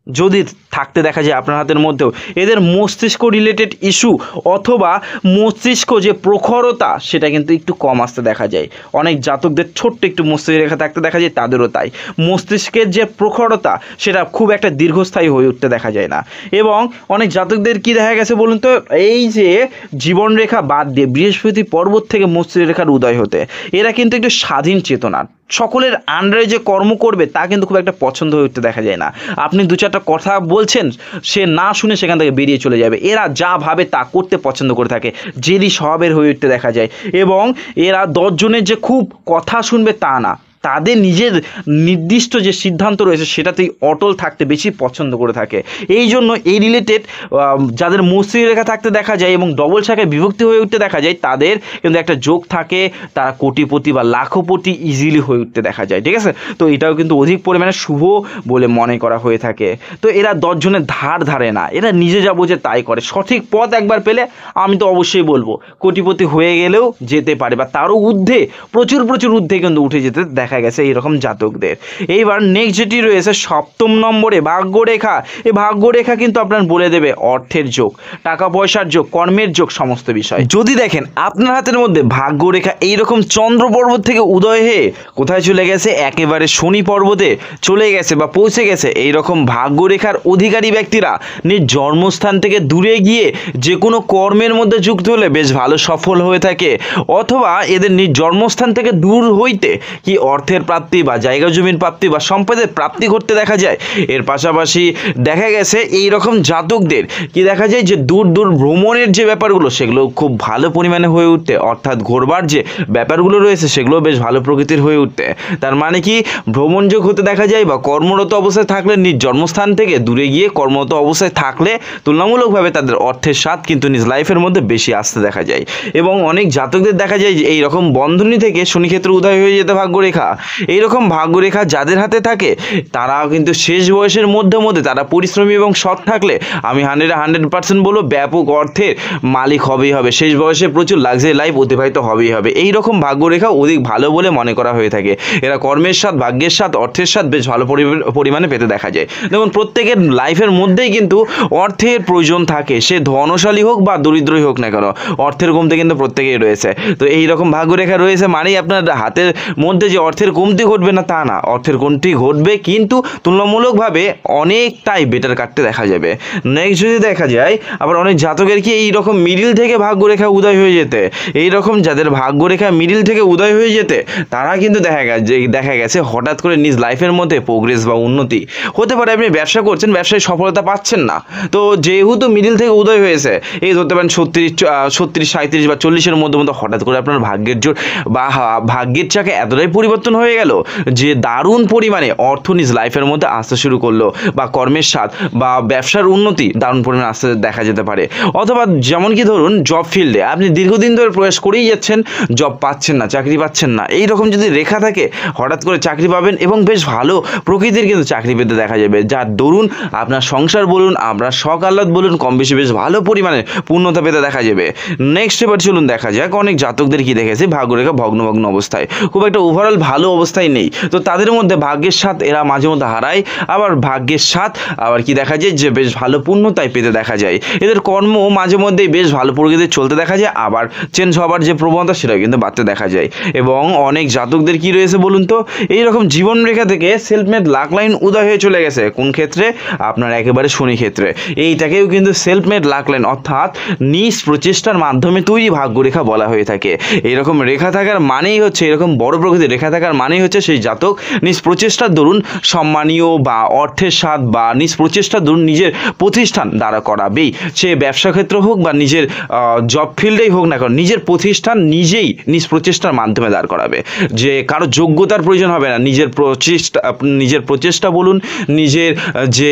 যদি থাকতে দেখা যায় আপনার হাতের মধ্যেও। এদের মস্তিষ্ক রিলেটেড ইস্যু অথবা মস্তিষ্ক যে প্রখরতা সেটা কিন্তু একটু কম আসতে দেখা যায়। অনেক জাতকদের ছোট্ট একটু মস্তিষ্ক রেখা থাকতে দেখা যায়, তাদেরও তাই। মস্তিষ্কের যে প্রখরতা সেটা খুব একটা দীর্ঘস্থায়ী হয়ে উঠতে দেখা যায় না। এবং অনেক জাতকদের কি দেখা গেছে বলুন তো, এই যে জীবনরেখা বাদ দিয়ে বৃহস্পতি পর্বত থেকে মস্তিষ্ক রেখার উদয় হতে, এরা কিন্তু একটু স্বাধীন চেতনার, সকলের আন্ডারে যে কর্ম করবে তা কিন্তু খুব একটা পছন্দ হয়ে উঠতে দেখা যায় না। আপনি দু চারটা কথা বলছেন, সে না শুনে সেখান থেকে বেরিয়ে চলে যাবে। এরা যা ভাবে তা করতে পছন্দ করে থাকে, জেদি স্বভাবের হয়ে উঠতে দেখা যায়। এবং এরা 10 জনের যে খুব কথা শুনবে তা না, তাদের নিজের নির্দিষ্ট যে সিদ্ধান্ত রয়েছে সেটাতেই অটল থাকতে বেশি পছন্দ করে থাকে। এই জন্য এই রিলেটেড যাদের মস্তিষ্ক রেখা থাকতে দেখা যায় এবং ডবল শাখায় বিভক্তি হয়ে উঠতে দেখা যায়, তাদের কিন্তু একটা যোগ থাকে, তারা কোটিপতি বা লাখপতি ইজিলি হয়ে উঠতে দেখা যায়। ঠিক আছে, তো এটাও কিন্তু অধিক পরিমাণে শুভ বলে মনে করা হয়ে থাকে। তো এরা 10 জনের ধার ধারে না, এরা নিজে যা বোঝে তাই করে। সঠিক পথ একবার পেলে আমি তো অবশ্যই বলবো কোটিপতি হয়ে গেলেও যেতে পারে বা তারও ঊর্ধ্বে, প্রচুর ঊর্ধ্বে কিন্তু উঠে যেতে দেখা গেছে এইরকম জাতকদের। এইবার নেক্সট যেটি রয়েছে 7ম নম্বরে ভাগ্যরেখা। এই ভাগ্যরেখা কিন্তু আপনার বলে দেবে অর্থের যোগ, টাকা পয়সার যোগ, কর্মের যোগ, সমস্ত বিষয়। যদি দেখেন আপনার হাতের মধ্যে ভাগ্যরেখা এইরকম চন্দ্র পর্বত থেকে উদয় হয়ে কোথায় চলে গেছে, একেবারে শনি পর্বতে চলে গেছে বা পৌঁছে গেছে, এইরকম ভাগ্যরেখার অধিকারী ব্যক্তিরা নিজ জন্মস্থান থেকে দূরে গিয়ে যে কোনো কর্মের মধ্যে যুক্ত হলে বেশ ভালো সফল হয়ে থাকে। অথবা এদের নিজ জন্মস্থান থেকে দূর হইতে কি অর্থের প্রাপ্তি বা জায়গা জমির প্রাপ্তি বা সম্পদের প্রাপ্তি ঘটতে দেখা যায়। এর পাশাপাশি দেখা গেছে এই রকম জাতকদের কি দেখা যায় যে দূর ভ্রমণের যে ব্যাপারগুলো সেগুলো খুব ভালো পরিমাণে হয়ে উঠতে, অর্থাৎ ঘোরবার যে ব্যাপারগুলো রয়েছে সেগুলো বেশ ভালো প্রকৃতির হয়ে উঠতে। তার মানে কি ভ্রমণযোগ হতে দেখা যায় বা কর্মরত অবস্থায় থাকলে নিজ জন্মস্থান থেকে দূরে গিয়ে কর্মরত অবস্থায় থাকলে তুলনামূলকভাবে তাদের অর্থের স্বাদ কিন্তু নিজ লাইফের মধ্যে বেশি আসতে দেখা যায়। এবং অনেক জাতকদের দেখা যায় যে এইরকম বন্ধনী থেকে শনিক্ষেত্র উদয় হয়ে যেতে ভাগ্যরেখা। এইরকম ভাগ্যরেখা যাদের হাতে থাকে তারা কিন্তু শেষ বয়সের মধ্যে তারা পরিশ্রমী এবং সৎ থাকলে আমি 100% বলবো ব্যাপক অর্থের মালিক হবেই হবে, শেষ বয়সে প্রচুর লাক্সারি লাইফ অতিবাহিত হবেই হবে। এইরকম ভাগ্যরেখা অধিক ভালো বলে মনে করা হয়ে থাকে। এরা কর্মের স্বাদ, ভাগ্যের স্বাদ, অর্থের স্বাদ বেশ ভালো পরিমাণে পেতে দেখা যায়। দেখুন প্রত্যেকের লাইফের মধ্যেই কিন্তু অর্থের প্রয়োজন থাকে, সে ধনশালী হোক বা দরিদ্রই হোক না কেন, অর্থের কমতি কিন্তু প্রত্যেকেই রয়েছে। তো এইরকম ভাগ্যরেখা রয়েছে মানেই আপনার হাতের মধ্যে যে অর্থের কমতি ঘটবে না তা না, অর্থের কমতি ঘটবে কিন্তু তুলনামূলকভাবে অনেকটাই বেটার কাটতে দেখা যাবে। নেক্সট যদি দেখা যায় আবার অনেক জাতকের কি এইরকম মিডিল থেকে ভাগ্যরেখা উদয় হয়ে যেতে, এইরকম যাদের ভাগ্যরেখা মিডিল থেকে উদয় হয়ে যেতে তারা কিন্তু দেখা গেছে হঠাৎ করে নিজ লাইফের মধ্যে প্রোগ্রেস বা উন্নতি হতে পারে। আপনি ব্যবসা করছেন, ব্যবসায় সফলতা পাচ্ছেন না, তো যেহেতু মিডিল থেকে উদয় হয়েছে এই ধরতে পারেন 36, 37 বা 40-এর মধ্যে হঠাৎ করে আপনার ভাগ্যের জোর বা ভাগ্যের চাকা এতটাই পরিবর্তন পরিবর্তন হয়ে গেল, যে দারুণ পরিমাণে অর্থ নিজ লাইফের মধ্যে আসতে শুরু করলো, বা কর্মের স্বাদ বা ব্যবসার উন্নতি দারুণ পরিমাণে আসতে দেখা যেতে পারে। অথবা যেমন কি ধরুন জব ফিল্ডে আপনি দীর্ঘদিন ধরে প্রয়াস করেই যাচ্ছেন, জব পাচ্ছেন না, চাকরি পাচ্ছেন না, এই রকম যদি রেখা থাকে হঠাৎ করে চাকরি পাবেন এবং বেশ ভালো প্রকৃতির কিন্তু চাকরি পেতে দেখা যাবে, যার দরুন আপনার সংসার বলুন, আপনার শখ আহ্লাদ বলুন, কম বেশি বেশ ভালো পরিমাণে পূর্ণতা পেতে দেখা যাবে। নেক্সট এবার চলুন দেখা যাক অনেক জাতকদের কি দেখেছে ভাগ্যরেখা ভগ্ন অবস্থায়, খুব একটা ওভারঅল ভালো অবস্থায় নেই। তো তাদের মধ্যে ভাগ্যের সাথ এরা মাঝে মধ্যে হারায়, আবার ভাগ্যের সাথ আবার কি দেখা যায় যে বেশ ভালো পূর্ণতায় পেতে দেখা যায়। এদের কর্ম মাঝে মধ্যেই বেশ ভালো প্রকৃতির চলতে দেখা যায়, আবার চেঞ্জ হওয়ার যে প্রবণতা সেটাও কিন্তু বাড়তে দেখা যায়। এবং অনেক জাতকদের কি রয়েছে বলুন তো, এইরকম জীবন রেখা থেকে সেলফ মেড লাক লাইন উদয় হয়ে চলে গেছে। কোন ক্ষেত্রে? আপনার একেবারে শনি ক্ষেত্রে। এইটাকেও কিন্তু সেলফ মেড লাক লাইন অর্থাৎ নিজ প্রচেষ্টার মাধ্যমে তৈরি ভাগ্যরেখা বলা হয়ে থাকে। এইরকম রেখা থাকার মানেই হচ্ছে, এরকম বড় প্রকৃতির রেখা থাকার মানেই হচ্ছে সেই জাতক নিজ প্রচেষ্টার দরুন সম্মানীয় বা অর্থের স্বাদ বা নিজ প্রচেষ্টার দরুন নিজের প্রতিষ্ঠান দাঁড়া করাবেই। সে ব্যবসা ক্ষেত্র হোক বা নিজের জব ফিল্ডেই হোক না কারণ নিজের প্রতিষ্ঠান নিজেই নিজ প্রচেষ্টার মাধ্যমে দাঁড় করাবে, যে কারো যোগ্যতার প্রয়োজন হবে না। নিজের প্রচেষ্টা বলুন, নিজের যে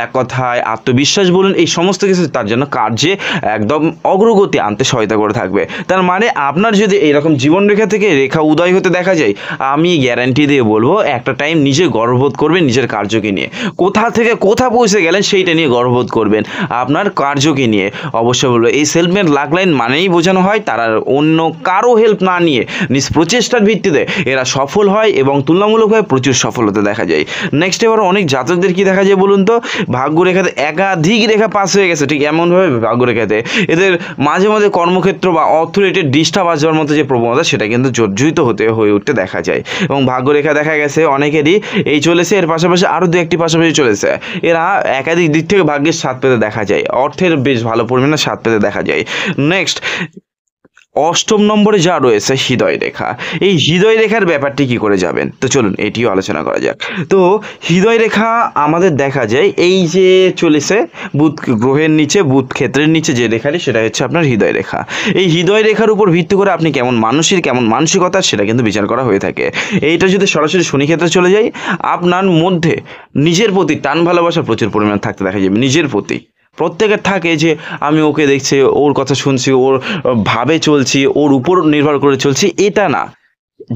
এক কথায় আত্মবিশ্বাস বলুন, এই সমস্ত কিছু তার জন্য কার্যে একদম অগ্রগতি আনতে সহায়তা করে থাকবে। তার মানে আপনার যদি এইরকম জীবনরেখা থেকে রেখা উদয় হতে দেখা যায়, আমি গ্যারান্টি দিয়ে বলবো একটা টাইম নিজে গর্ববোধ করবেন নিজের কার্যকে নিয়ে। কোথা থেকে কোথা পৌঁছে গেলেন সেইটা নিয়ে গর্ববোধ করবেন, আপনার কার্যকে নিয়ে। অবশ্যই বলবো এই সেলফ মেড লাক লাইন মানেই বোঝানো হয় তারা অন্য কারো হেল্প না নিয়ে নিজ প্রচেষ্টার ভিত্তিতে এরা সফল হয় এবং তুলনামূলকভাবে প্রচুর সফল হতে দেখা যায়। নেক্সট এবার অনেক জাতকদের কি দেখা যায় বলুন তো, ভাগ্যরেখাতে একাধিক রেখা পাস হয়ে গেছে। ঠিক এমনভাবে ভাগ্যরেখাতে এদের মাঝে মাঝে কর্মক্ষেত্র বা অর্থ রিলেটেড ডিস্টার্ব আসবার মতো যে প্রবণতা সেটা কিন্তু জর্জরিত হয়ে উঠতে দেখা যায়। এবং ভাগ্যরেখা দেখা গেছে অনেকেরই এই চলেছে, এর পাশাপাশি আরও দু একটি পাশাপাশি চলেছে। এরা একাধিক দিক থেকে ভাগ্যের স্বাদ পেতে দেখা যায়, অর্থের বেশ ভালো পরিমাণে স্বাদ পেতে দেখা যায়। নেক্সট অষ্টম নম্বরে যা রয়েছে হৃদয় রেখা। এই হৃদয় রেখার ব্যাপারটি কি করে যাবেন, তো চলুন এটিও আলোচনা করা যাক। তো হৃদয় রেখা আমাদের দেখা যায় এই যে চলেছে বুধ গ্রহের নিচে, বুধ ক্ষেত্রের নিচে যে রেখাটি সেটা হচ্ছে আপনার হৃদয় রেখা। এই হৃদয় রেখার উপর ভিত্তি করে আপনি কেমন মানসিকতা সেটা কিন্তু বিচার করা হয়ে থাকে। এইটা যদি সরাসরি শনি ক্ষেত্রে চলে যায়, আপনার মধ্যে নিজের প্রতি টান ভালোবাসা প্রচুর পরিমাণে থাকতে দেখা যাবে। নিজের প্রতি প্রত্যেকের থাকে যে আমি ওকে দেখছি, ওর কথা শুনছি, ওর ভাবে চলছি, ওর উপর নির্ভর করে চলছি, এটা না।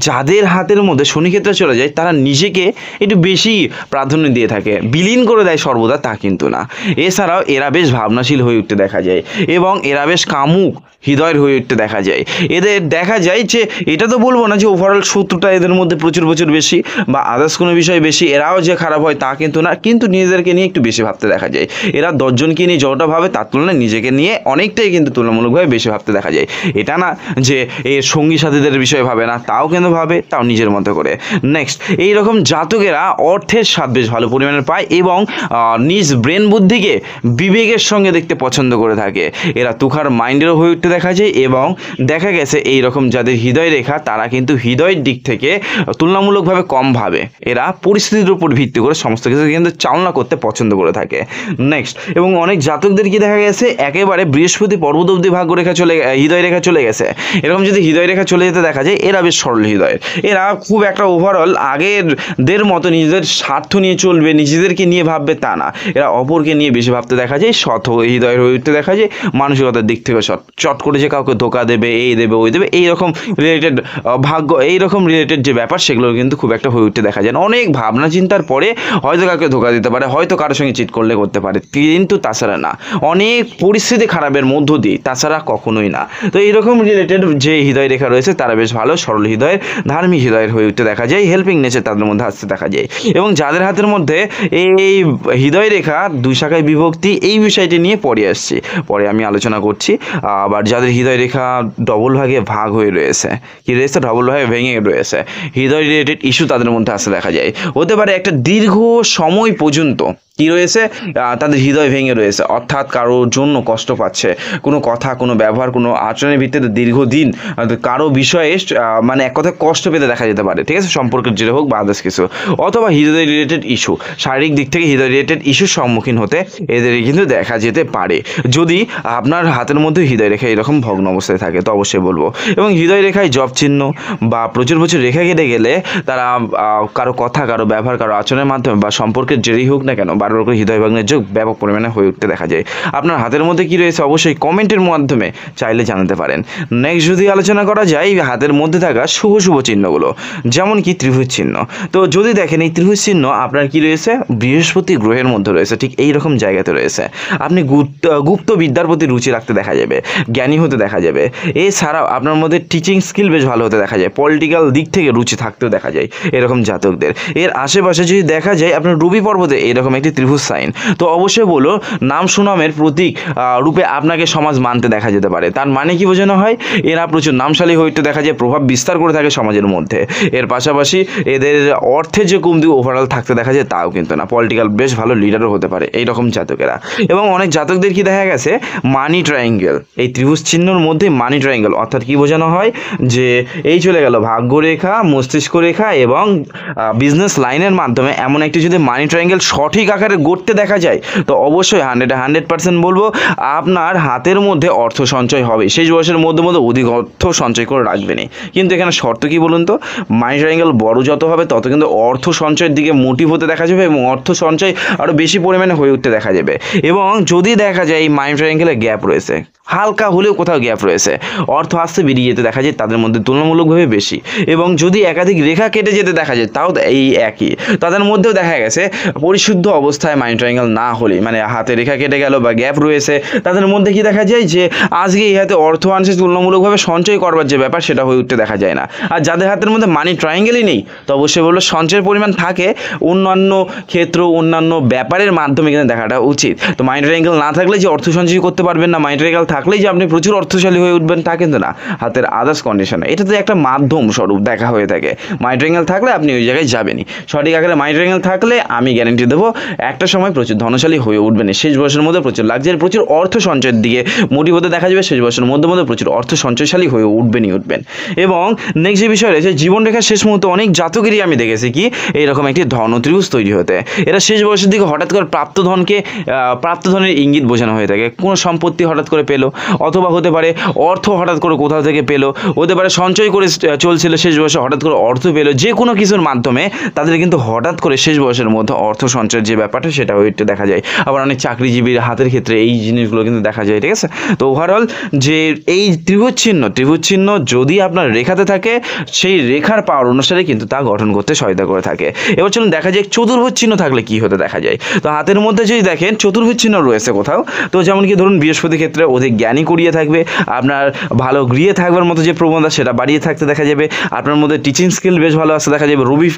যাদের হাতের মধ্যে শনি ক্ষেত্রে চলে যায় তারা নিজেকে একটু বেশি প্রাধান্য দিয়ে থাকে, বিলীন করে দেয় সর্বদা, তা কিন্তু না। এছাড়াও এরা বেশ ভাবনাশীল হয়ে উঠতে দেখা যায় এবং এরা বেশ কামুক হৃদয়ের হয়ে উঠতে দেখা যায়। এদের দেখা যায় যে এটা তো বলবো না যে ওভারঅল শত্রুতা এদের মধ্যে প্রচুর বেশি বা আদার্স কোনো বিষয় বেশি, এরাও যে খারাপ হয় তা কিন্তু না, কিন্তু নিজেদেরকে নিয়ে একটু বেশি ভাবতে দেখা যায়। এরা 10 জনকে নিয়ে যতটা ভাবে তার তুলনায় নিজেকে নিয়ে অনেকটাই কিন্তু তুলনামূলকভাবে বেশি ভাবতে দেখা যায়। এটা না যে এর সঙ্গী সাথীদের বিষয়ে ভাবে না, তাও কিন্তু ভাবে, তাও নিজের মতো করে। নেক্সট এইরকম জাতকেরা অর্থের স্বাদ বেশ ভালো পরিমাণে পায় এবং নিজ ব্রেন বুদ্ধিকে বিবেকের সঙ্গে দেখতে পছন্দ করে থাকে। এরা তুখার মাইন্ডেরও হয়ে উঠতে দেখা যায় এবং দেখা গেছে এই রকম যাদের হৃদয় রেখা তারা কিন্তু হৃদয়ের দিক থেকে তুলনামূলকভাবে কম ভাবে। এরা পরিস্থিতির উপর ভিত্তি করে সমস্ত কিছু কিন্তু চালনা করতে পছন্দ করে থাকে। নেক্সট এবং অনেক জাতকদের কি দেখা গেছে একেবারে বৃহস্পতি পর্বত অবধি হৃদয় রেখা চলে গেছে। এরকম যদি হৃদয় রেখা চলে যেতে দেখা যায়, এরা বেশ সরল হৃদয়ের। এরা খুব একটা ওভারঅল আগেরদের মতো নিজেদের স্বার্থ নিয়ে চলবে, নিজেদেরকে নিয়ে ভাববে তা না। এরা অপরকে নিয়ে বেশি ভাবতে দেখা যায়, সৎ হৃদয়ের হয়ে উঠতে দেখা যায়। মানসিকতার দিক থেকে চট করে যে কাউকে ধোকা দেবে, এই দেবে ওই দেবে, এইরকম রিলেটেড এইরকম রিলেটেড যে ব্যাপার সেগুলো কিন্তু খুব একটা হয়ে উঠতে দেখা যায় না। অনেক ভাবনা চিন্তার পরে হয়তো কাউকে ধোকা দিতে পারে, হয়তো কারোর সঙ্গে চিট করলে করতে পারে, কিন্তু তাছাড়া না। অনেক পরিস্থিতি খারাপের মধ্য দিয়ে, তাছাড়া কখনোই না। তো এইরকম রিলেটেড যে হৃদয় রেখা রয়েছে তারা বেশ ভালো সরল হৃদয়ের, ধার্মিক হৃদয়ের হয়ে উঠতে দেখা যায়, হেল্পিং নেচার তাদের মধ্যে আসতে দেখা যায়। এবং যাদের হাতের মধ্যে এই হৃদয় রেখা 2 শাখায় বিভক্তি, এই বিষয়টি নিয়ে পরে আমি আলোচনা করছি। আবার যাদের হৃদয় রেখা ডবল ভাগে ভাগ হয়ে রয়েছে, কি রয়েছে ডবল ভাগে ভেঙে রয়েছে, হৃদয় রিলেটেড ইস্যু তাদের মধ্যে আসতে দেখা যায়। হতে পারে একটা দীর্ঘ সময় পর্যন্ত কি রয়েছে, তাদের হৃদয় ভেঙে রয়েছে, অর্থাৎ কারোর জন্য কষ্ট পাচ্ছে, কোনো কথা, কোনো ব্যবহার, কোনো আচরণের ভিত্তিতে দীর্ঘদিন কারো বিষয়ে মানে এক কথায় কষ্ট পেতে দেখা যেতে পারে, ঠিক আছে, সম্পর্কের জেরে হোক বা আদার্স কিছু, অথবা হৃদয় রিলেটেড ইস্যু, শারীরিক দিক থেকে হৃদয় রিলেটেড ইস্যুর সম্মুখীন হতে এদের কিন্তু দেখা যেতে পারে। যদি আপনার হাতের মধ্যে হৃদয় রেখা এরকম ভগ্ন অবস্থায় থাকে তো অবশ্যই বলবো। এবং হৃদয় রেখায় জব চিহ্ন বা প্রচুর প্রচুর রেখা কেটে গেলে তারা কারো কথা, কারো ব্যবহার, কারো আচরণের মাধ্যমে বা সম্পর্কের জেরেই হোক না কেন বারবার করে হৃদয় ভগ্নের যোগ ব্যাপক পরিমাণে হয়ে উঠতে দেখা যায়। আপনার হাতের মধ্যে কি রয়েছে অবশ্যই কমেন্টের মাধ্যমে চাইলে জানাতে পারেন। নেক্সট যদি আলোচনা করা যায় হাতের মধ্যে থাকা শুভ শুভ চিহ্নগুলো, যেমন কি ত্রিভুজ চিহ্ন। তো যদি দেখেন এই ত্রিভুজ চিহ্ন আপনার কি রয়েছে, বৃহস্পতি গ্রহের মধ্যে রয়েছে, ঠিক এইরকম জায়গাতে রয়েছে। আপনি গুপ্ত বিদ্যার প্রতি রুচি রাখতে দেখা যাবে, জ্ঞানী হতে দেখা যাবে। এছাড়াও আপনার মধ্যে টিচিং স্কিল বেশ ভালো হতে দেখা যায়, পলিটিক্যাল দিক থেকে রুচি থাকতেও দেখা যায় এরকম জাতকদের। এর আশেপাশে যদি দেখা যায় আপনার রবি পর্বতে এরকম একটি ত্রিভুজ সাইন, তো অবশ্যই বলো নাম সুনামের প্রতীক রূপে আপনাকে সমাজ মানতে দেখা যেতে পারে। তার মানে কি বোঝানো হয়, এরা প্রচুর নামশালী হয়ে উঠতে দেখা যায়, প্রভাব বিস্তার করে থাকে সমাজের মধ্যে। এর পাশাপাশি এদের অর্থের যে কমতি ওভারঅল থাকতে দেখা যায় তাও কিন্তু না, পলিটিক্যাল বেশ ভালো লিডারও হতে পারে এইরকম জাতকেরা। এবং অনেক জাতকদের কি দেখা গেছে মানি ট্রায়াঙ্গেল, এই ত্রিভুজ চিহ্নর মধ্যে মানি ট্রায়াঙ্গেল, অর্থাৎ কি বোঝানো হয় যে এই চলে গেল ভাগ্যরেখা, মস্তিষ্ক রেখা এবং বিজনেস লাইনের মাধ্যমে এমন একটি যদি মানি ট্রায়াঙ্গেল সঠিক আকারে গড়তে দেখা যায় তো অবশ্যই 100% বলবো আপনার হাতের মধ্যে অর্থ সঞ্চয় হবে। শেষ বয়সের মধ্যে অধিক অর্থ সঞ্চয় করে রাখবেনই। কিন্তু এখানে শর্ত কি বলুন তো, মানি ট্রায়াঙ্গেল বড় যত হবে তত কিন্তু অর্থ সঞ্চয়ের দিকে মোটিভ হতে দেখা যাবে এবং অর্থ সঞ্চয় আরও বেশি পরিমাণে হয়ে উঠতে দেখা যাবে। এবং যদি দেখা যায় এই মানি ট্রায়াঙ্গেলে গ্যাপ রয়েছে, হালকা হলেও কোথাও গ্যাপ রয়েছে, অর্থ আসতে বেরিয়ে যেতে দেখা যায় তাদের মধ্যে তুলনামূলকভাবে বেশি। এবং যদি একাধিক রেখা কেটে যেতে দেখা যায় তাও এই একই, তাদের মধ্যেও দেখা গেছে পরিশুদ্ধ অবস্থায় মানি ট্রায়াঙ্গেল না হলে, মানে হাতে রেখা কেটে গেল বা গ্যাপ রয়েছে, তাদের মধ্যে কি দেখা যায় যে আজকে এই হাতে অর্থ আনছে তুলনামূলকভাবে সঞ্চয় করবার যে ব্যাপার সেটা হয়ে উঠতে দেখা যায় না। আর যাদের হাতের মধ্যে মানি ট্রায়াঙ্গেলই নেই তো অবশ্যই বললো সঞ্চয়ের পরিমাণ থাকে, অন্যান্য ক্ষেত্র অন্যান্য ব্যাপারের মাধ্যমে কিন্তু দেখাটা উচিত। তো মানি ট্রায়াঙ্গেল না থাকলে যে অর্থ সঞ্চয় করতে পারবেন না, মানি ট্রায়াঙ্গেল থাকলেই যে আপনি প্রচুর অর্থশালী হয়ে উঠবেন তা কিন্তু না, হাতের আদার্স কন্ডিশনে এটা তো একটা মাধ্যম স্বরূপ দেখা হয়ে থাকে। মানি ট্রায়াঙ্গেল থাকলে আপনি ওই জায়গায় যাবেনই, সঠিক আকারে মানি ট্রায়াঙ্গেল থাকলে আমি গ্যারান্টি দেবো একটা সময় প্রচুর ধনশালী হয়ে উঠবেন। শেষ বয়সের মধ্যে প্রচুর লাগজারি, প্রচুর অর্থ সঞ্চয়ের দিকে মোটিভ হতে দেখা যাবে, শেষ বয়সের মধ্যে প্রচুর অর্থ সঞ্চয়শালী হয়ে উঠবেন। এবং নেক্সট যে বিষয় রয়েছে জীবনরেখার শেষ মুহূর্তে অনেক জাতকেরই আমি দেখেছি কি এইরকম একটি ধন ত্রিভুজ তৈরি হতে, এরা শেষ বয়সের দিকে হঠাৎ করে প্রাপ্ত ধনের ইঙ্গিত বোঝানো হয়ে থাকে। কোনো সম্পত্তি হঠাৎ করে পেলো, অথবা হতে পারে অর্থ হঠাৎ করে কোথাও থেকে পেলো, হতে পারে সঞ্চয় করে চলছিল শেষ বয়সে হঠাৎ করে অর্থ পেলো, যে কোনো কিছুর মাধ্যমে তাদের কিন্তু হঠাৎ করে শেষ বয়সের মধ্যে অর্থ সঞ্চয়ের যে ব্যাপারটা সেটা হয়ে দেখা যায়। আবার অনেক চাকরিজীবীর হাতের ক্ষেত্রে এই জিনিসগুলো কিন্তু দেখা যায়, ঠিক আছে। তো ওভারঅল যে এই ত্রিভুজ চিহ্ন যদি আপনার রেখাতে থাকে সেই রেখার পাওয়ার অনুসারে কিন্তু তা গঠন করতে সহায়তা করে থাকে। এবার চলুন দেখা যায় চতুর্ভুজ চিহ্ন থাকলে কি হতে দেখা যায়। তো হাতের মধ্যে যদি দেখেন চতুর্ভুজ চিহ্ন রয়েছে কোথাও, তো যেমন কি ধরুন বৃহস্পতি ক্ষেত্রে অধিক জ্ঞানী করিয়ে থাকবে, আপনার ভালো গৃহে থাকবার মতো যে প্রবণতা সেটা বাড়িয়ে থাকতে দেখা যাবে, আপনার মধ্যে টিচিং স্কিল বেশ ভালো আসতে দেখা যাবে। রবি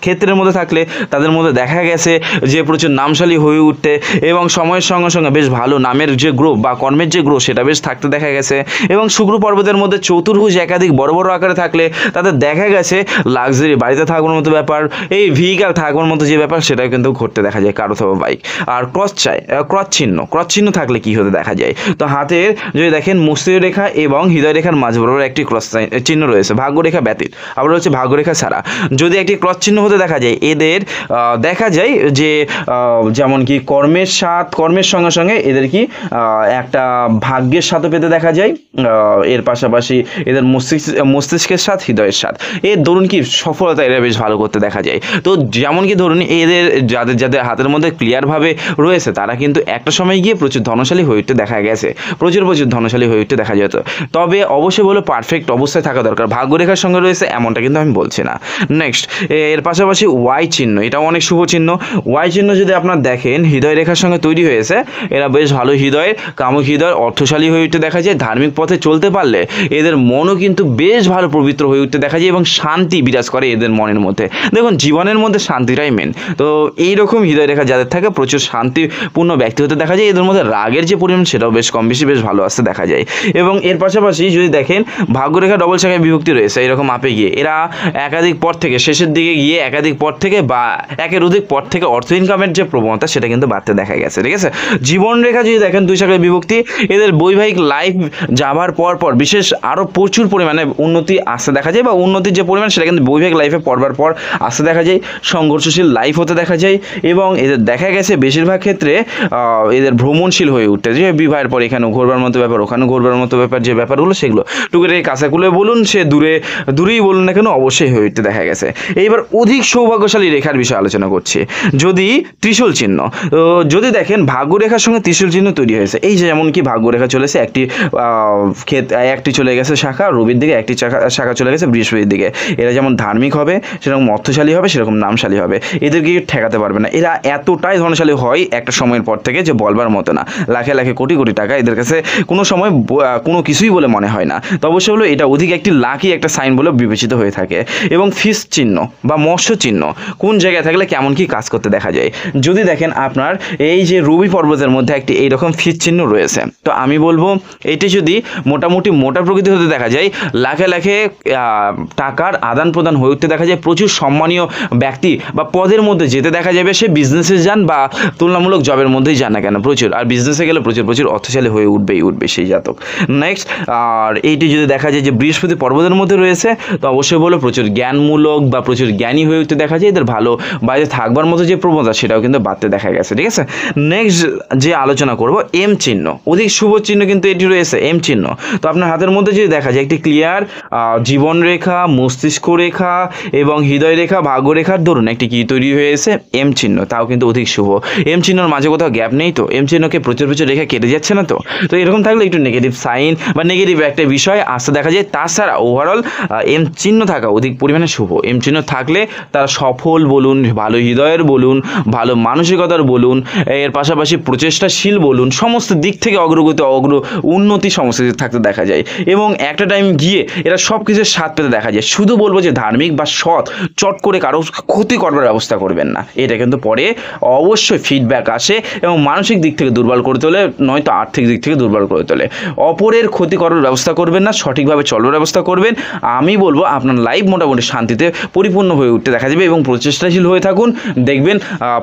ক্ষেত্রের মধ্যে থাকলে তাদের মধ্যে দেখা গেছে যে প্রচুর নামশালী হয়ে উঠতে এবং সময়ের সঙ্গে সঙ্গে বেশ ভালো নামের যে গ্রো বা কর্মের যে গ্রো সেটা বেশ থাকতে দেখা গেছে। এবং শুক্র পর্বতের মধ্যে চতুর্ভুজ একাধিক বড় বড় আকারে থাকলে তাদের দেখা গেছে লাক্সারি বাড়িতে থাকবার মতো ব্যাপার, এই ভেহিক্যাল থাকবার মতো যে ব্যাপার সেটাও কিন্তু ঘটতে দেখা যায় কার অথবা বাইক। আর ক্রস চিহ্ন থাকলে কি হতে দেখা যায়, তো হাতের যদি দেখেন মস্তিষ্ক রেখা এবং হৃদয় রেখার মাঝ বরাবর একটি ক্রস চিহ্ন রয়েছে, ভাগ্যরেখা ব্যতীত, আবার হচ্ছে ভাগ্যরেখা ছাড়া যদি একটি ক্রস চিহ্ন হতে দেখা যায়, এদের দেখা যায় যে যেমন কি কর্মের সঙ্গে সঙ্গে এদের কি একটা ভাগ্যের সাথে পেতে দেখা যায়। এর পাশাপাশি এদের মস্তিষ্কের সাথে হৃদয়ের সাথে এর ধরুন কি সফলতা এরা বেশ ভালো করতে দেখা যায়। তো যেমন কি ধরুন এদের যাদের হাতের মধ্যে ক্লিয়ারভাবে রয়েছে তারা কিন্তু একটা সময় গিয়ে প্রচুর ধনশালী হয়ে উঠতে দেখা গেছে, প্রচুর ধনশালী হয়ে উঠতে দেখা যেত। তবে অবশ্যই বলে পারফেক্ট অবস্থায় থাকা দরকার, ভাগ্যরেখার সঙ্গে রয়েছে এমনটা কিন্তু আমি বলছি না। নেক্সট এর পাশাপাশি ওয়াই চিহ্ন, এটাও অনেক শুভ চিহ্ন। ওয়াই চিহ্ন যদি আপনার দেখেন হৃদয় রেখার সঙ্গে তৈরি হয়েছে, এরা বেশ ভালো হৃদয়ের, কামুক হৃদয়, অর্থশালী হয়ে উঠতে দেখা যায়। ধার্মিক পথে চলতে পারলে এদের মনও কিন্তু বেশ ভালো পবিত্র হয়ে উঠতে দেখা যায় এবং শান্তি বিরাজ করে এদের মনের মধ্যে। দেখুন জীবনের মধ্যে শান্তিটাই মেন, তো এইরকম হৃদয় রেখা যাদের থাকে প্রচুর শান্তিপূর্ণ ব্যক্তি হতে দেখা যায়। এদের মধ্যে রাগের যে পরিমাণ সেটাও বেশ কম বেশি বেশ ভালো আসতে দেখা যায়। এবং এর পাশাপাশি যদি দেখেন ভাগ্যরেখা ডবল শাখায় বিভক্তি রয়েছে, এরকম আপে গিয়ে এরা একাধিক পথ থেকে শেষের দিকে গিয়ে একাধিক পথ থেকে বা একের অধিক পথ থেকে অর্থ ইনকামের যে প্রবণতা সেটা কিন্তু বাড়তে দেখা গেছে। ঠিক আছে, জীবনরেখা যদি দেখেন 2 শাখায় বিভক্তি, এদের বৈবাহিক লাইফ যাবার পর বিশেষ আরও প্রচুর পরিমাণে উন্নতি আসতে দেখা যায়, বা উন্নতির যে পরিমাণ সেটা কিন্তু বৈবাহিক লাইফে পড়বার পর আসতে দেখা যায়, সংঘর্ষশীল লাইফ হতে দেখা যায়, এবং এদের দেখা গেছে বেশিরভাগ ক্ষেত্রে এদের ভ্রমণশীল হয়ে উঠতে, যে বিবাহের পর এখানেও ঘোরবার মতো ব্যাপার, ওখানেও ঘোরবার মতো ব্যাপার, যে ব্যাপারগুলো সেগুলো টুকুরে কাছাকুলে বলুন, সে দূরেই বলুন না কেন, অবশ্যই হয়ে উঠতে দেখা গেছে। এইবার অধিক সৌভাগ্যশালী রেখার বিষয়ে আলোচনা করছি। যদি ত্রিশূল চিহ্ন, যদি দেখেন ভাগ্যরেখার সঙ্গে ত্রিশূল চিহ্ন তৈরি হয়েছে, এই যে যেমন কি ভাগ্যরেখা চলেছে, একটি চলে গেছে শাখা রবির দিকে, একটি শাখা চলে গেছে বৃহস্পতির দিকে, এরা যেমন ধার্মিক হবে, সেরকম অর্থশালী হবে, সেরকম নামশালী হবে, এদেরকে ঠেকাতে পারবে না। এরা এতটাই ধনশালী হয় একটা সময়ের পর থেকে যে বলবার মতো না, লাখে লাখে কোটি কোটি টাকা এদের কাছে কোনো সময় কোনো কিছুই বলে মনে হয় না। তো অবশ্যই হলো এটা অধিক একটি লাকি একটা সাইন বলে বিবেচিত হয়ে থাকে। এবং ফিশ চিহ্ন বা মৎস্য চিহ্ন কোন জায়গায় থাকলে কেমন কি কাজ করতে দেখা যায়, যদি দেখেন আপনার এই যে রবি পর্বতের মধ্যে একটি এইরকম ফিশ চিহ্ন রয়েছে, তো আমি বলবো এটি যদি মোটামুটি মোটা প্রকৃতি হতে দেখা যায়, লাখে লাখে টাকার আদান প্রদান হয়ে উঠতে দেখা যায়, প্রচুর সম্মানীয় ব্যক্তি বা পদের মধ্যে যেতে দেখা যাবে, সে বিজনেসে যান বা তুলনামূলক জবের মধ্যেই যান না কেন প্রচুর, আর বিজনেসে গেলে প্রচুর অর্থশালী হয়ে উঠবে সেই জাতক। নেক্সট, আর এইটি যদি দেখা যায় যে বৃহস্পতি পর্বতের মধ্যে রয়েছে, তো অবশ্যই বলো প্রচুর জ্ঞানমূলক বা প্রচুর জ্ঞানী হয়ে উঠতে দেখা যায়, এদের ভালো বাইরে থাকবার মতো যে প্রবণতা সেটাও কিন্তু বাড়তে দেখা গেছে। ঠিক আছে, নেক্সট যে আলোচনা করব এম চিহ্ন, অধিক শুভ চিহ্ন কিন্তু এটি রয়েছে এম চিহ্ন। তো আপনার হাতের মধ্যে যদি দেখা যায় একটি ক্লিয়ার জীবন রেখা, মস্তিষ্ক রেখা এবং হৃদয় রেখা, ভাগ্য রেখার ধরুন একটি কি তৈরি হয়েছে এম চিহ্ন, তাও কিন্তু অধিক শুভ। এম চিহ্নর মাঝে কোথাও গ্যাপ নেই, তো এম চিহ্নকে প্রচুর রেখা কেটে যাচ্ছে না, তো এরকম থাকলে একটু নেগেটিভ সাইন বা নেগেটিভ একটা বিষয় আসতে দেখা যায়। তাছাড়া ওভারঅল এম চিহ্ন থাকা অধিক পরিমাণে শুভ। এম চিহ্ন থাকলে তারা সফল বলুন, ভালো হৃদয়ের বলুন, ভালো মানসিকতার বলুন, এর পাশাপাশি প্রচেষ্টাশীল বলুন, সমস্ত দিক থেকে উন্নতি সমস্ত থাকতে দেখা যায়। এবং একটা টাইম গিয়ে এরা সব কিছুর স্বাদ পেতে দেখা যায়। শুধু বলবো যে ধার্মিক বা সৎ, চট করে কারো ক্ষতি করবার ব্যবস্থা করবেন না, এটা কিন্তু পরে অবশ্যই ফিডব্যাক আসে এবং মানসিক দিক থেকে দুর্বল করে তোলে, নয়তো আর্থিক দিক থেকে দুর্বল করে তোলে। অপরের ক্ষতি করার ব্যবস্থা করবেন না, সঠিকভাবে চলবার ব্যবস্থা করবেন। আমি বলবো আপনার লাইফ মোটামুটি শান্তিতে পরিপূর্ণ হয়ে উঠতে দেখা যাবে এবং প্রচেষ্টাশীল হয়ে থাকুন, দেখবেন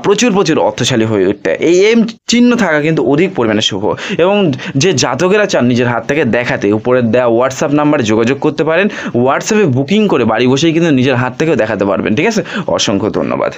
প্রচুর অর্থশালী হয়ে উঠতে। এই এম চিহ্ন থাকা কিন্তু অধিক পরিমাণে শুভ। এবং যে জাতকেরা চান নিজের হাত থেকে দেখাতে, উপরের দেওয়া হোয়াটসঅ্যাপ নাম্বারে যোগাযোগ করতে পারেন, হোয়াটসঅ্যাপে বুকিং করে বাড়ি বসেই কিন্তু নিজের হাত থেকেও দেখাতে পারবেন। ঠিক আছে, অসংখ্য ধন্যবাদ।